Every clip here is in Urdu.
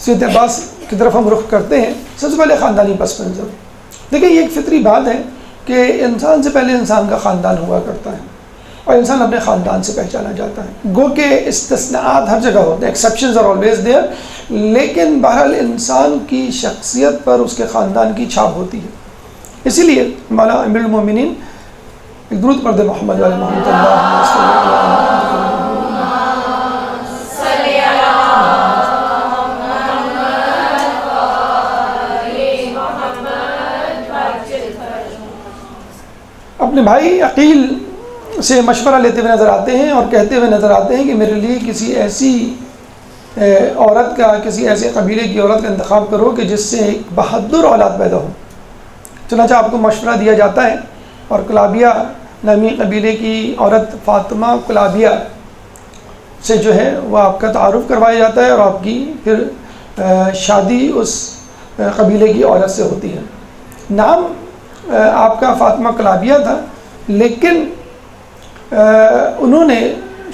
سیرت عباس کی طرف ہم رخ کرتے ہیں، سب سے پہلے خاندانی پس منظر. دیکھیں یہ ایک فطری بات ہے کہ انسان سے پہلے انسان کا خاندان ہوا کرتا ہے اور انسان اپنے خاندان سے پہچانا جاتا ہے. گو کہ استثناءات ہر جگہ ہوتے ہیں، ایکسیپشنز آر آلویز دیئر، لیکن بہرحال انسان کی شخصیت پر اس کے خاندان کی چھاپ ہوتی ہے. اسی لیے مولا امیر المومنین ایک درود پڑھ دے محمد علیہ محمد اپنے بھائی عقیل سے مشورہ لیتے ہوئے نظر آتے ہیں اور کہتے ہوئے نظر آتے ہیں کہ میرے لیے کسی ایسی عورت کا، کسی ایسے قبیلے کی عورت کا انتخاب کرو کہ جس سے ایک بہادر اولاد پیدا ہو. چنانچہ آپ کو مشورہ دیا جاتا ہے اور کلابیہ نامی قبیلے کی عورت فاطمہ کلابیہ سے جو ہے وہ آپ کا تعارف کروایا جاتا ہے اور آپ کی پھر شادی اس قبیلے کی عورت سے ہوتی ہے. نام آپ کا فاطمہ کلابیہ تھا، لیکن انہوں نے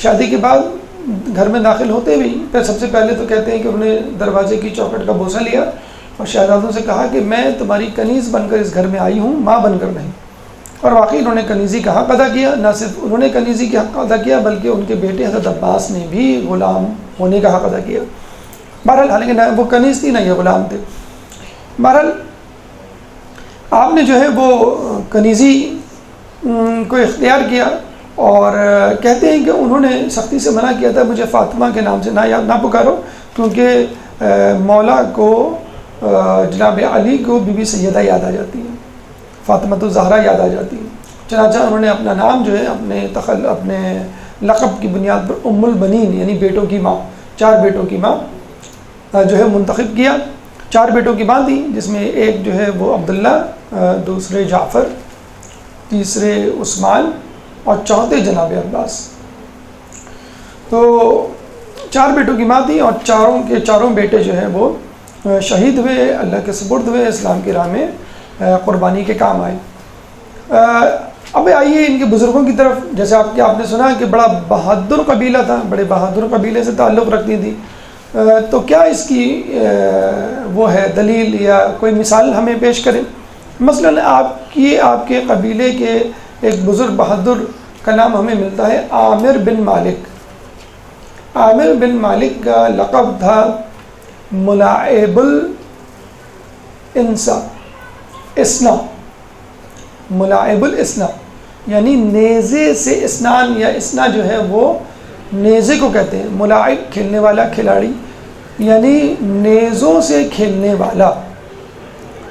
شادی کے بعد گھر میں داخل ہوتے بھی پھر سب سے پہلے تو کہتے ہیں کہ انہوں نے دروازے کی چوکھٹ کا بوسہ لیا اور شہزادوں سے کہا کہ میں تمہاری کنیز بن کر اس گھر میں آئی ہوں، ماں بن کر نہیں. اور واقعی انہوں نے کنیزی کا حق ادا کیا. نہ صرف انہوں نے کنیزی کا حق ادا کیا بلکہ ان کے بیٹے حضرت عباس نے بھی غلام ہونے کا حق ادا کیا. بہرحال حالانکہ نہ وہ کنیز تھی نہ یہ غلام تھے. بہرحال آپ نے جو ہے وہ کنیزی کو اختیار کیا اور کہتے ہیں کہ انہوں نے سختی سے منع کیا تھا مجھے فاطمہ کے نام سے نہ پکارو، کیونکہ مولا کو جناب علی کو بی بی سیدہ یاد آ جاتی ہے، فاطمہ الزہرا یاد آ جاتی ہے. چنانچہ انہوں نے اپنا نام جو ہے اپنے لقب کی بنیاد پر ام البنین یعنی بیٹوں کی ماں، 4 بیٹوں کی ماں جو ہے منتخب کیا. 4 بیٹوں کی ماں تھی جس میں ایک جو ہے وہ عبداللہ، دوسرے جعفر، تیسرے عثمان اور چوتھے جناب عباس. تو 4 بیٹوں کی ماں تھی اور چاروں بیٹے جو ہیں وہ شہید ہوئے، اللہ کے سپرد ہوئے، اسلام کی راہ میں قربانی کے کام آئے. اب آئیے ان کے بزرگوں کی طرف. جیسے آپ نے سنا کہ بڑا بہادر قبیلہ تھا، بڑے بہادر قبیلے سے تعلق رکھتی تھی. تو کیا اس کی وہ ہے دلیل یا کوئی مثال ہمیں پیش کریں؟ مثلاً آپ کے قبیلے کے ایک بزرگ بہادر کا نام ہمیں ملتا ہے عامر بن مالک. عامر بن مالک کا لقب تھا ملاعب الانسا، اسنا، ملاعب الاسنا یعنی نیزے سے اسنان، یا اسنا جو ہے وہ نیزے کو کہتے ہیں. ملاعب کھیلنے والا، کھلاڑی، یعنی نیزوں سے کھیلنے والا.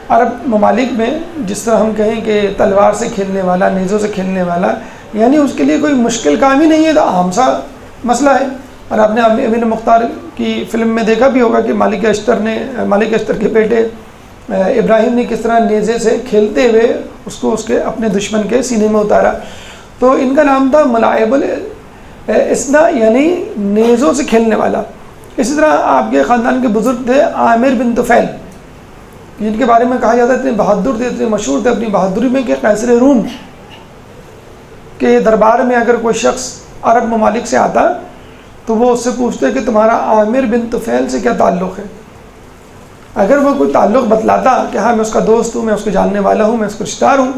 عرب ممالک میں جس طرح ہم کہیں کہ تلوار سے کھیلنے والا، نیزوں سے کھیلنے والا، یعنی اس کے لیے کوئی مشکل کام ہی نہیں ہے، تو عام سا مسئلہ ہے. اور آپ نے امین مختار کی فلم میں دیکھا بھی ہوگا کہ مالک اشتر کے بیٹے ابراہیم نے کس طرح نیزے سے کھیلتے ہوئے اس کو اپنے دشمن کے سینے میں اتارا. تو ان کا نام تھا ملاعب الاسنا یعنی نیزوں سے کھیلنے والا. اسی طرح آپ کے خاندان کے بزرگ تھے عامر بن طفیل، جن کے بارے میں کہا جاتا ہے اتنے بہادر تھے، اتنے مشہور تھے اپنی بہادری میں کہ قیصر روم کے دربار میں اگر کوئی شخص عرب ممالک سے آتا تو وہ اس سے پوچھتے کہ تمہارا عامر بن طفیل سے کیا تعلق ہے. اگر وہ کوئی تعلق بتلاتا کہ ہاں میں اس کا دوست ہوں، میں اس کو جاننے والا ہوں، میں اس کو رشتہ دار ہوں،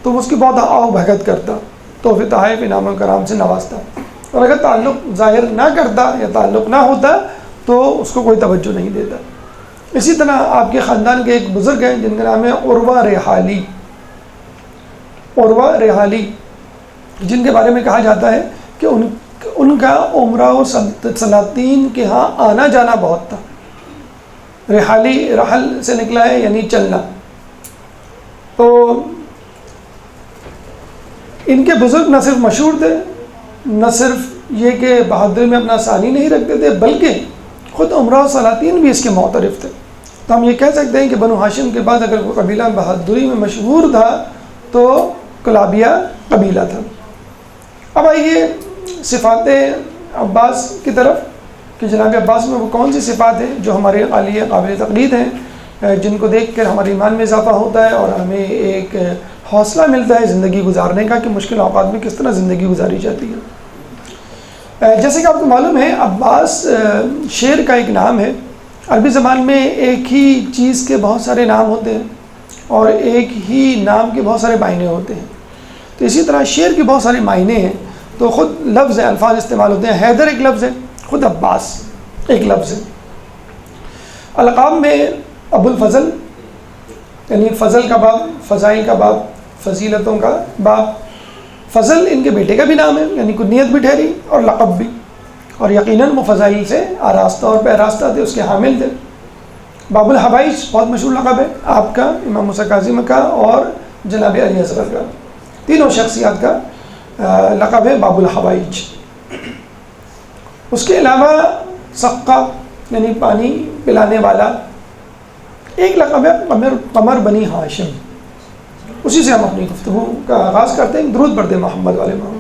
تو وہ اس کی بہت آؤ بھگت کرتا، تحفے تحائف انعام و کرام سے نوازتا. اور اگر تعلق ظاہر نہ کرتا یا تعلق نہ ہوتا تو اس کو کوئی توجہ نہیں دیتا. اسی طرح آپ کے خاندان کے ایک بزرگ ہیں جن کا نام ہے عروہ ریحالی. عروہ ریحالی جن کے بارے میں کہا جاتا ہے کہ ان کا عمرہ و سلاطین کے ہاں آنا جانا بہت تھا. ریحالی رحل سے نکلا ہے یعنی چلنا. تو ان کے بزرگ نہ صرف مشہور تھے، نہ صرف یہ کہ بہادری میں اپنا ثانی نہیں رکھتے تھے، بلکہ خود عمرہ و سلاطین بھی اس کے معترف تھے. تو ہم یہ کہہ سکتے ہیں کہ بنو ہاشم کے بعد اگر کوئی قبیلہ بہادری میں مشہور تھا تو کلابیہ قبیلہ تھا. اب آئیے صفات عباس کی طرف کہ جناب عباس میں وہ کون سی صفات ہیں جو ہمارے عالیہ قابل تقلید ہیں، جن کو دیکھ کر ہمارے ایمان میں اضافہ ہوتا ہے اور ہمیں ایک حوصلہ ملتا ہے زندگی گزارنے کا کہ مشکل اوقات میں کس طرح زندگی گزاری جاتی ہے. جیسے کہ آپ کو معلوم ہے عباس شیر کا ایک نام ہے عربی زبان میں ایک ہی چیز کے بہت سارے نام ہوتے ہیں اور ایک ہی نام کے بہت سارے معنی ہوتے ہیں. تو اسی طرح شعر کے بہت سارے معنی ہیں. تو خود لفظ ہیں، الفاظ استعمال ہوتے ہیں. حیدر ایک لفظ ہے، خود عباس ایک لفظ ہے. القاب میں ابو الفضل یعنی فضل کا باب، فضائل کا باب، فضیلتوں کا باب. فضل ان کے بیٹے کا بھی نام ہے، یعنی کنیت بھی ٹھہری اور لقب بھی، اور یقیناً وہ فضائل سے آراستہ اور پیراستہ تھے، اس کے حامل تھے. باب الحوائج بہت مشہور لقب ہے آپ کا، امام موسیٰ کاظم کا اور جناب علی اصغر کا، تینوں شخصیات کا لقب ہے باب الحوائج. اس کے علاوہ سقا یعنی پانی پلانے والا ایک لقب ہے قمر بنی ہاشم. اسی سے ہم اپنی گفتگو کا آغاز کرتے ہیں. درود پڑھتے ہیں محمد والے محمد.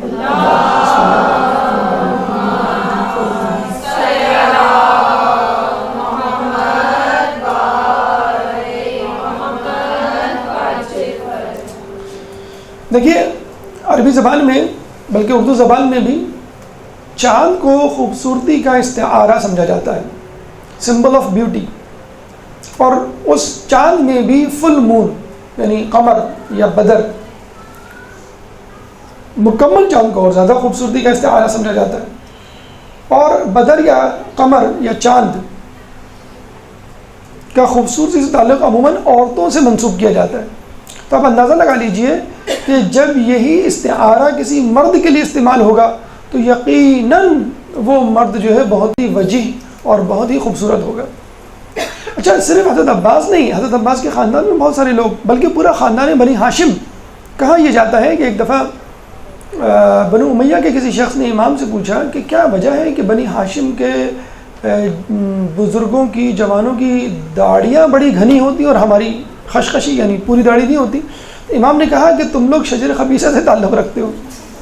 دیکھیے عربی زبان میں بلکہ اردو زبان میں بھی چاند کو خوبصورتی کا استعارہ سمجھا جاتا ہے، سمبل آف بیوٹی. اور اس چاند میں بھی فل مون یعنی قمر یا بدر، مکمل چاند کو اور زیادہ خوبصورتی کا استعارہ سمجھا جاتا ہے. اور بدر یا قمر یا چاند کا خوبصورتی سے تعلق عموماً عورتوں سے منسوب کیا جاتا ہے. تو آپ اندازہ لگا لیجئے کہ جب یہی استعارہ کسی مرد کے لیے استعمال ہوگا تو یقیناً وہ مرد جو ہے بہت ہی وجیح اور بہت ہی خوبصورت ہوگا. اچھا، صرف حضرت عباس نہیں، حضرت عباس کے خاندان میں بہت سارے لوگ، بلکہ پورا خاندان بنی ہاشم. کہا یہ جاتا ہے کہ ایک دفعہ بنو امیہ کے کسی شخص نے امام سے پوچھا کہ کیا وجہ ہے کہ بنی ہاشم کے بزرگوں کی، جوانوں کی داڑیاں بڑی گھنی ہوتی اور ہماری خشخشی یعنی پوری داڑھی نہیں ہوتی. امام نے کہا کہ تم لوگ شجر خبیثہ سے تعلق رکھتے ہو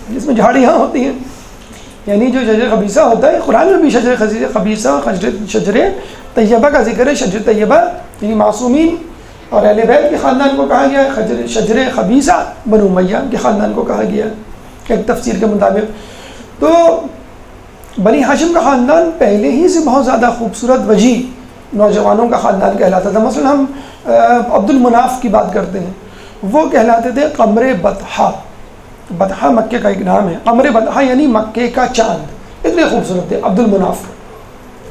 جس میں جھاڑیاں ہوتی ہیں. یعنی جو شجر خبیثہ ہوتا ہے، قرآن میں بھی شجر خبیثہ، شجر طیبہ کا ذکر ہے. شجر طیبہ یعنی معصومین اور اہل بیت کے خاندان کو کہا گیا ہے. شجر خبیثہ بنو امیہ کے خاندان کو کہا گیا ایک تفسیر کے مطابق. تو بنی ہاشم کا خاندان پہلے ہی سے بہت زیادہ خوبصورت وجیح نوجوانوں کا خاندان کہلاتا تھا. مثلا ہم عبد المناف کی بات کرتے ہیں، وہ کہلاتے تھے قمر بطحہ. بطحہ مکے کا ایک نام ہے. قمر بطحہ یعنی مکے کا چاند، اتنے خوبصورت تھے عبد المناف.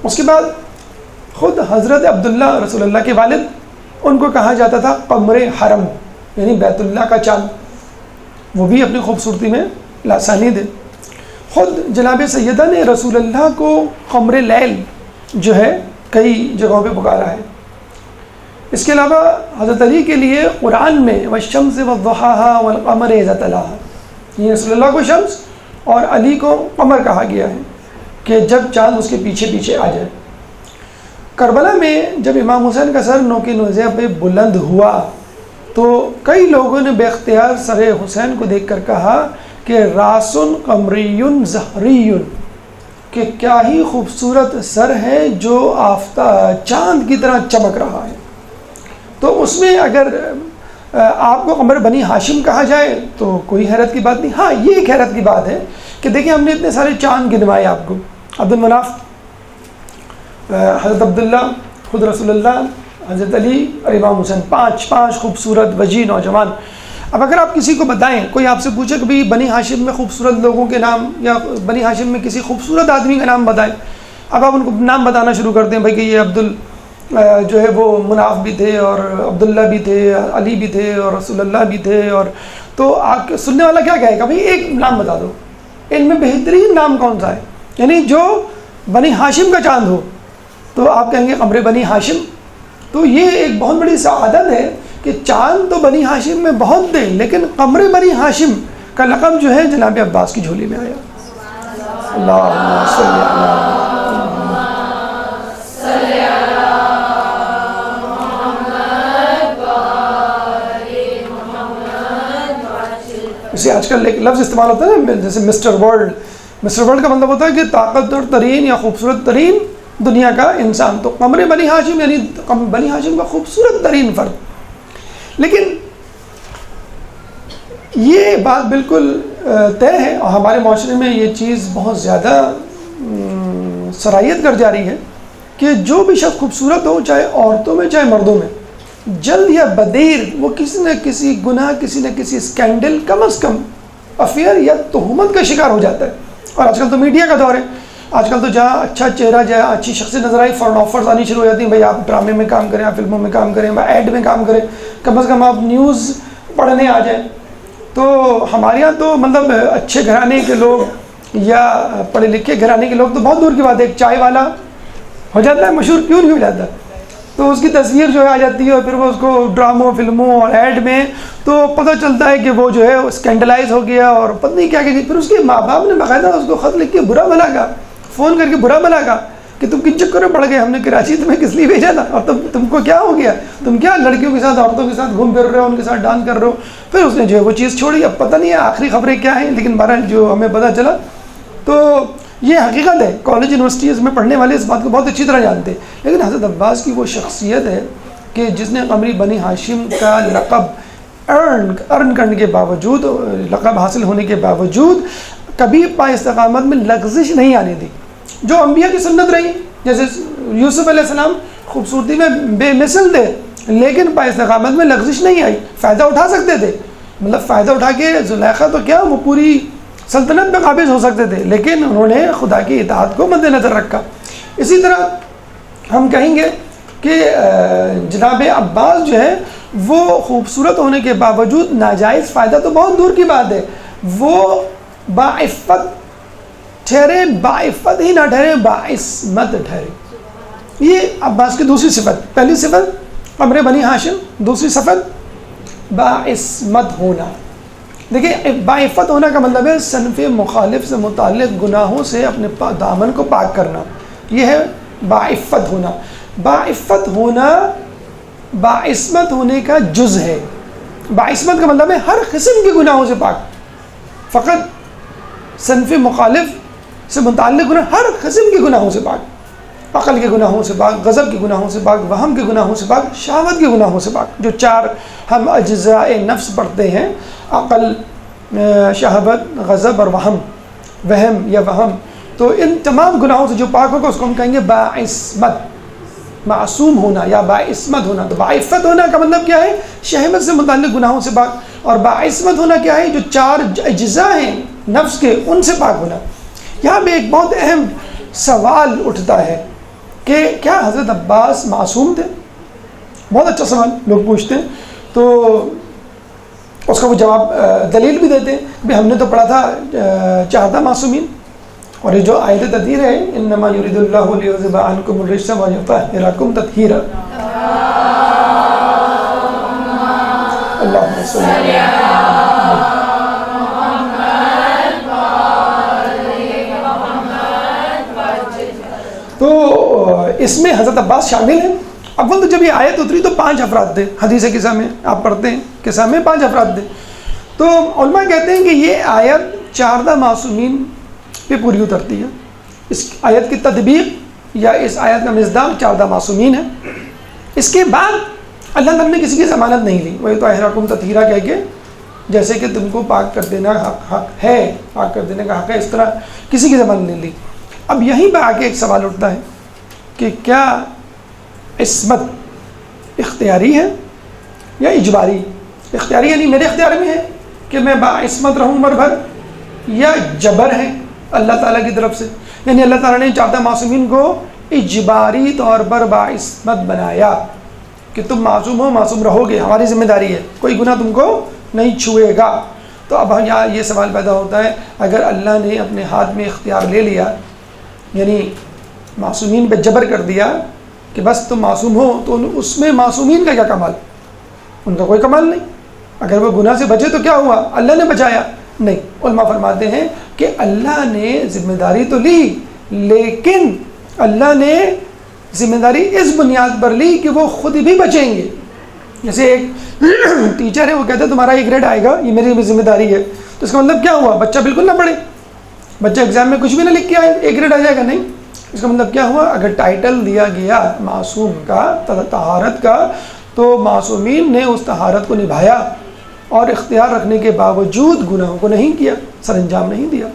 اس کے بعد خود حضرت عبداللہ رسول اللہ کے والد، ان کو کہا جاتا تھا قمر حرم یعنی بیت اللہ کا چاند. وہ بھی اپنی خوبصورتی میں لاسانی تھے. خود جناب سیدہ نے رسول اللہ کو قمر لیل جو ہے کئی جگہوں پہ پکارا ہے. اس کے علاوہ حضرت علی کے لیے قرآن میں والشمس والضحاها والقمر اذا تلاها، یہ رسول اللہ کو شمس اور علی کو قمر کہا گیا ہے کہ جب چاند اس کے پیچھے پیچھے آ جائے. کربلا میں جب امام حسین کا سر نوک نوزیہ پہ بلند ہوا تو کئی لوگوں نے بے اختیار سر حسین کو دیکھ کر کہا کہ راسن قمری زہری، کہ کیا ہی خوبصورت سر ہے جو چاند کی طرح چمک رہا ہے. تو اس میں اگر آپ کو قمر بنی ہاشم کہا جائے تو کوئی حیرت کی بات نہیں. ہاں، یہ ایک حیرت کی بات ہے کہ دیکھیں ہم نے اتنے سارے چاند گنوائے آپ کو، عبد المناف، حضرت عبداللہ، خود رسول اللہ، حضرت علی اور امام حسین، پانچ خوبصورت وجیح نوجوان. اب اگر آپ کسی کو بتائیں، کوئی آپ سے پوچھے کہ بھئی بنی ہاشم میں خوبصورت لوگوں کے نام یا بنی ہاشم میں کسی خوبصورت آدمی کا نام بتائیں، اب آپ ان کو نام بتانا شروع کرتے ہیں بھائی کہ یہ جو ہے وہ مناف بھی تھے اور عبداللہ بھی تھے، علی بھی تھے اور رسول اللہ بھی تھے. اور تو آپ کے سننے والا کیا کہے گا؟ بھائی ایک نام بتا دو، ان میں بہترین نام کون سا ہے، یعنی جو بنی ہاشم کا چاند ہو. تو آپ کہیں گے قمر بنی ہاشم. تو یہ ایک بہت بڑی سعادت ہے کہ چاند تو بنی ہاشم میں بہت تھے، لیکن قمر بنی ہاشم کا لقب جو ہے جناب عباس کی جھولی میں آیا. اللہم صلی اللہ. اسے آج کل ایک لفظ استعمال ہوتا ہے نا، جیسے مسٹر ورلڈ. مسٹر ورلڈ کا مطلب ہوتا ہے کہ طاقتور ترین یا خوبصورت ترین دنیا کا انسان. تو قمر بنی ہاشم یعنی بنی ہاشم کا خوبصورت ترین فرد. لیکن یہ بات بالکل طے ہے اور ہمارے معاشرے میں یہ چیز بہت زیادہ سرایت کر جا رہی ہے کہ جو بھی شخص خوبصورت ہو، چاہے عورتوں میں چاہے مردوں میں، جلد یا بدیر وہ کسی نہ کسی گناہ، کسی نہ کسی اسکینڈل، کم از کم افیئر یا تہمت کا شکار ہو جاتا ہے۔ اور آج کل تو میڈیا کا دور ہے، آج کل تو جہاں اچھا چہرہ، جہاں اچھی شخصیت نظر آئی، فوراً آفرز آنی شروع ہو جاتی ہیں، بھائی آپ ڈرامے میں کام کریں، آپ فلموں میں کام کریں، ایڈ میں کام کریں، کم از کم آپ نیوز پڑھنے آ جائیں۔ تو ہمارے یہاں تو مطلب اچھے گھرانے کے لوگ یا پڑھے لکھے گھرانے کے لوگ تو بہت دور کی بات ہے، ایک چائے والا ہو جاتا ہے مشہور، کیوں نہیں ہو جاتا؟ تو اس کی تصویر جو ہے آ جاتی ہے، اور پھر وہ اس کو ڈراموں، فلموں اور ایڈ میں تو پتہ چلتا ہے کہ وہ جو ہے اسکینڈلائز ہو گیا، اور پتہ نہیں کیا کہ پھر اس کے ماں باپ نے باقاعدہ اس کو خط لکھ کے برا بھلا کہا، فون کر کے برا بھلا کہا کہ تم کن چکر میں پڑ گئے، ہم نے کراچی تمہیں کس لیے بھیجا تھا، اور تم کو کیا ہو گیا، تم کیا لڑکیوں کے ساتھ، عورتوں کے ساتھ گھوم پھر رہے ہو، ان کے ساتھ ڈانس کر رہے ہو۔ پھر اس نے جو ہے وہ چیز چھوڑی۔ اب پتہ نہیں ہے آخری خبریں کیا ہیں، لیکن بہرحال جو ہمیں پتہ چلا تو یہ حقیقت ہے۔ کالج یونیورسٹیز میں پڑھنے والے اس بات کو بہت اچھی طرح جانتے ہیں، لیکن حضرت عباس کی وہ شخصیت ہے کہ جس نے قمری بنی ہاشم کا لقب ارن کرنے کے باوجود، لقب حاصل ہونے کے باوجود کبھی پا استقامت میں لغزش نہیں آنے دی، جو انبیاء کی سنت رہی۔ جیسے یوسف علیہ السلام خوبصورتی میں بے مثل تھے، لیکن پا استقامت میں لغزش نہیں آئی، فائدہ اٹھا سکتے تھے، مطلب فائدہ اٹھا کے زلیخا تو کیا وہ پوری سلطنت میں قابض ہو سکتے تھے، لیکن انہوں نے خدا کی اطاعت کو مد نظر رکھا۔ اسی طرح ہم کہیں گے کہ جناب عباس جو ہے وہ خوبصورت ہونے کے باوجود ناجائز فائدہ تو بہت دور کی بات ہے، وہ باعفت ٹھہرے، باعفت ہی نہ ٹھہرے، باعصمت ٹھہرے۔ یہ عباس کی دوسری صفت، پہلی صفت قمر بنی ہاشم، دوسری صفت باعصمت ہونا۔ دیکھیں باعفت ہونا کا مطلب ہے صنف مخالف سے متعلق گناہوں سے اپنے دامن کو پاک کرنا، یہ ہے باعفت ہونا۔ باعفت ہونا باعصمت ہونے کا جز ہے۔ باعصمت کا مطلب ہے ہر قسم کے گناہوں سے پاک، فقط صنف مخالف سے متعلق گناہ، ہر قسم کے گناہوں سے پاک، عقل کے گناہوں سے پاک، غضب کے گناہوں سے پاک، وہم کے گناہوں سے پاک، شہوت کے گناہوں سے پاک۔ جو چار ہم اجزاء نفس پڑھتے ہیں، عقل، شہوت، غضب اور وہم یا وہم، تو ان تمام گناہوں سے جو پاک ہوگا اس کو ہم کہیں گے باعصمت، معصوم ہونا یا باعصمت ہونا۔ تو باعفت ہونا کا مطلب کیا ہے؟ شہوت سے متعلق گناہوں سے پاک، اور باعصمت ہونا کیا ہے؟ جو چار اجزاء ہیں نفس کے ان سے پاک ہونا۔ یہاں پہ ایک بہت اہم سوال اٹھتا ہے کہ کیا حضرت عباس معصوم تھے؟ بہت اچھا سوال لوگ پوچھتے ہیں، تو اس کا وہ جواب دلیل بھی دیتے ہیں کہ ہم نے تو پڑھا تھا 14 معصومین، اور یہ جو آیت تطہیر ہے انما یرید اللہ لیذھب عنکم الرجس ویطہرکم تطہیرا، اللہم صل علی تو اس میں حضرت عباس شامل ہیں۔ اول تو جب یہ آیت اتری تو 5 افراد تھے، حدیث قصہ میں آپ پڑھتے ہیں قصہ میں 5 افراد تھے، تو علماء کہتے ہیں کہ یہ آیت 14 معصومین پہ پوری اترتی ہے۔ اس آیت کی تطبیق یا اس آیت کا مصداق 14 معصومین ہے۔ اس کے بعد اللہ تعالیٰ نے کسی کی ضمانت نہیں لی، وہی تو احراکم تطہیرا کہہ کے، جیسے کہ تم کو پاک کر دینا حق ہے، پاک کر دینے کا حق ہے، اس طرح کسی کی ضمانت نہیں لی۔ اب یہیں پہ آ کے ایک سوال اٹھتا ہے کہ کیا عصمت اختیاری ہے یا اجباری؟ اختیاری یعنی میرے اختیار میں ہے کہ میں باعصمت رہوں عمر بھر، یا جبر ہے اللہ تعالیٰ کی طرف سے، یعنی اللہ تعالیٰ نے 14 معصومین کو اجباری طور پر باعصمت بنایا کہ تم معصوم ہو، معصوم رہو گے، ہماری ذمہ داری ہے، کوئی گناہ تم کو نہیں چھوئے گا۔ تو اب یہاں یہ سوال پیدا ہوتا ہے، اگر اللہ نے اپنے ہاتھ میں اختیار لے لیا، یعنی معصومین پہ جبر کر دیا کہ بس تم معصوم ہو، تو اس میں معصومین کا کیا کمال؟ ان کا کوئی کمال نہیں۔ اگر وہ گناہ سے بچے تو کیا ہوا؟ اللہ نے بچایا؟ نہیں۔ علماء فرماتے ہیں کہ اللہ نے ذمہ داری تو لی، لیکن اللہ نے ذمہ داری اس بنیاد پر لی کہ وہ خود بھی بچیں گے۔ جیسے ایک ٹیچر ہے، وہ کہتا ہے تمہارا یہ گریڈ آئے گا، یہ میری ذمہ داری ہے، تو اس کا مطلب کیا ہوا؟ بچہ بالکل نہ پڑھے، بچہ ایگزام میں کچھ بھی نہ لکھ کے آئے، ایک گریڈ آ جائے گا؟ نہیں۔ اس کا مطلب کیا ہوا؟ اگر ٹائٹل دیا گیا معصوم کا، طہارت کا، تو معصومین نے اس طہارت کو نبھایا اور اختیار رکھنے کے باوجود گناہوں کو نہیں کیا، سر انجام نہیں دیا،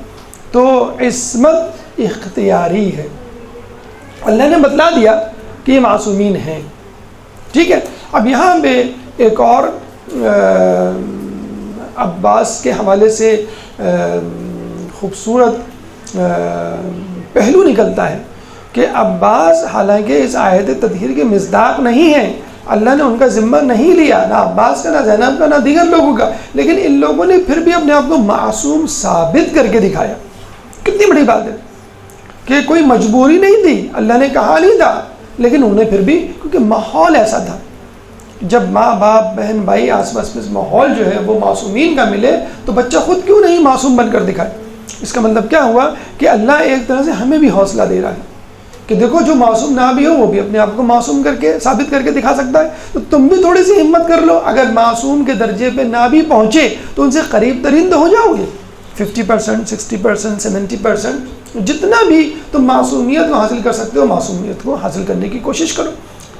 تو عصمت اختیاری ہے۔ اللہ نے بتلا دیا کہ یہ معصومین ہیں. ٹھیک ہے. اب یہاں پہ ایک اور عباس کے حوالے سے خوبصورت پہلو نکلتا ہے کہ عباس حالانکہ اس آیت تطہیر کے مصداق نہیں ہیں، اللہ نے ان کا ذمہ نہیں لیا، نہ عباس کا، نہ زینب کا، نہ دیگر لوگوں کا، لیکن ان لوگوں نے پھر بھی اپنے آپ کو معصوم ثابت کر کے دکھایا. کتنی بڑی بات ہے کہ کوئی مجبوری نہیں تھی، اللہ نے کہا نہیں تھا، لیکن انہیں پھر بھی، کیونکہ ماحول ایسا تھا. جب ماں باپ بہن بھائی آس پاس میں ماحول جو ہے وہ معصومین کا ملے تو بچہ خود کیوں نہیں معصوم بن کر دکھائے. اس کا مطلب کیا ہوا کہ اللہ ایک طرح سے ہمیں بھی حوصلہ دے رہا ہے کہ دیکھو جو معصوم نہ بھی ہو وہ بھی اپنے آپ کو معصوم کر کے ثابت کر کے دکھا سکتا ہے، تو تم بھی تھوڑی سی ہمت کر لو. اگر معصوم کے درجے پہ نہ بھی پہنچے تو ان سے قریب ترین تو ہو جاؤ گے. 50%، 60%، 70%، جتنا بھی تم معصومیت کو حاصل کر سکتے ہو معصومیت کو حاصل کرنے کی کوشش کرو.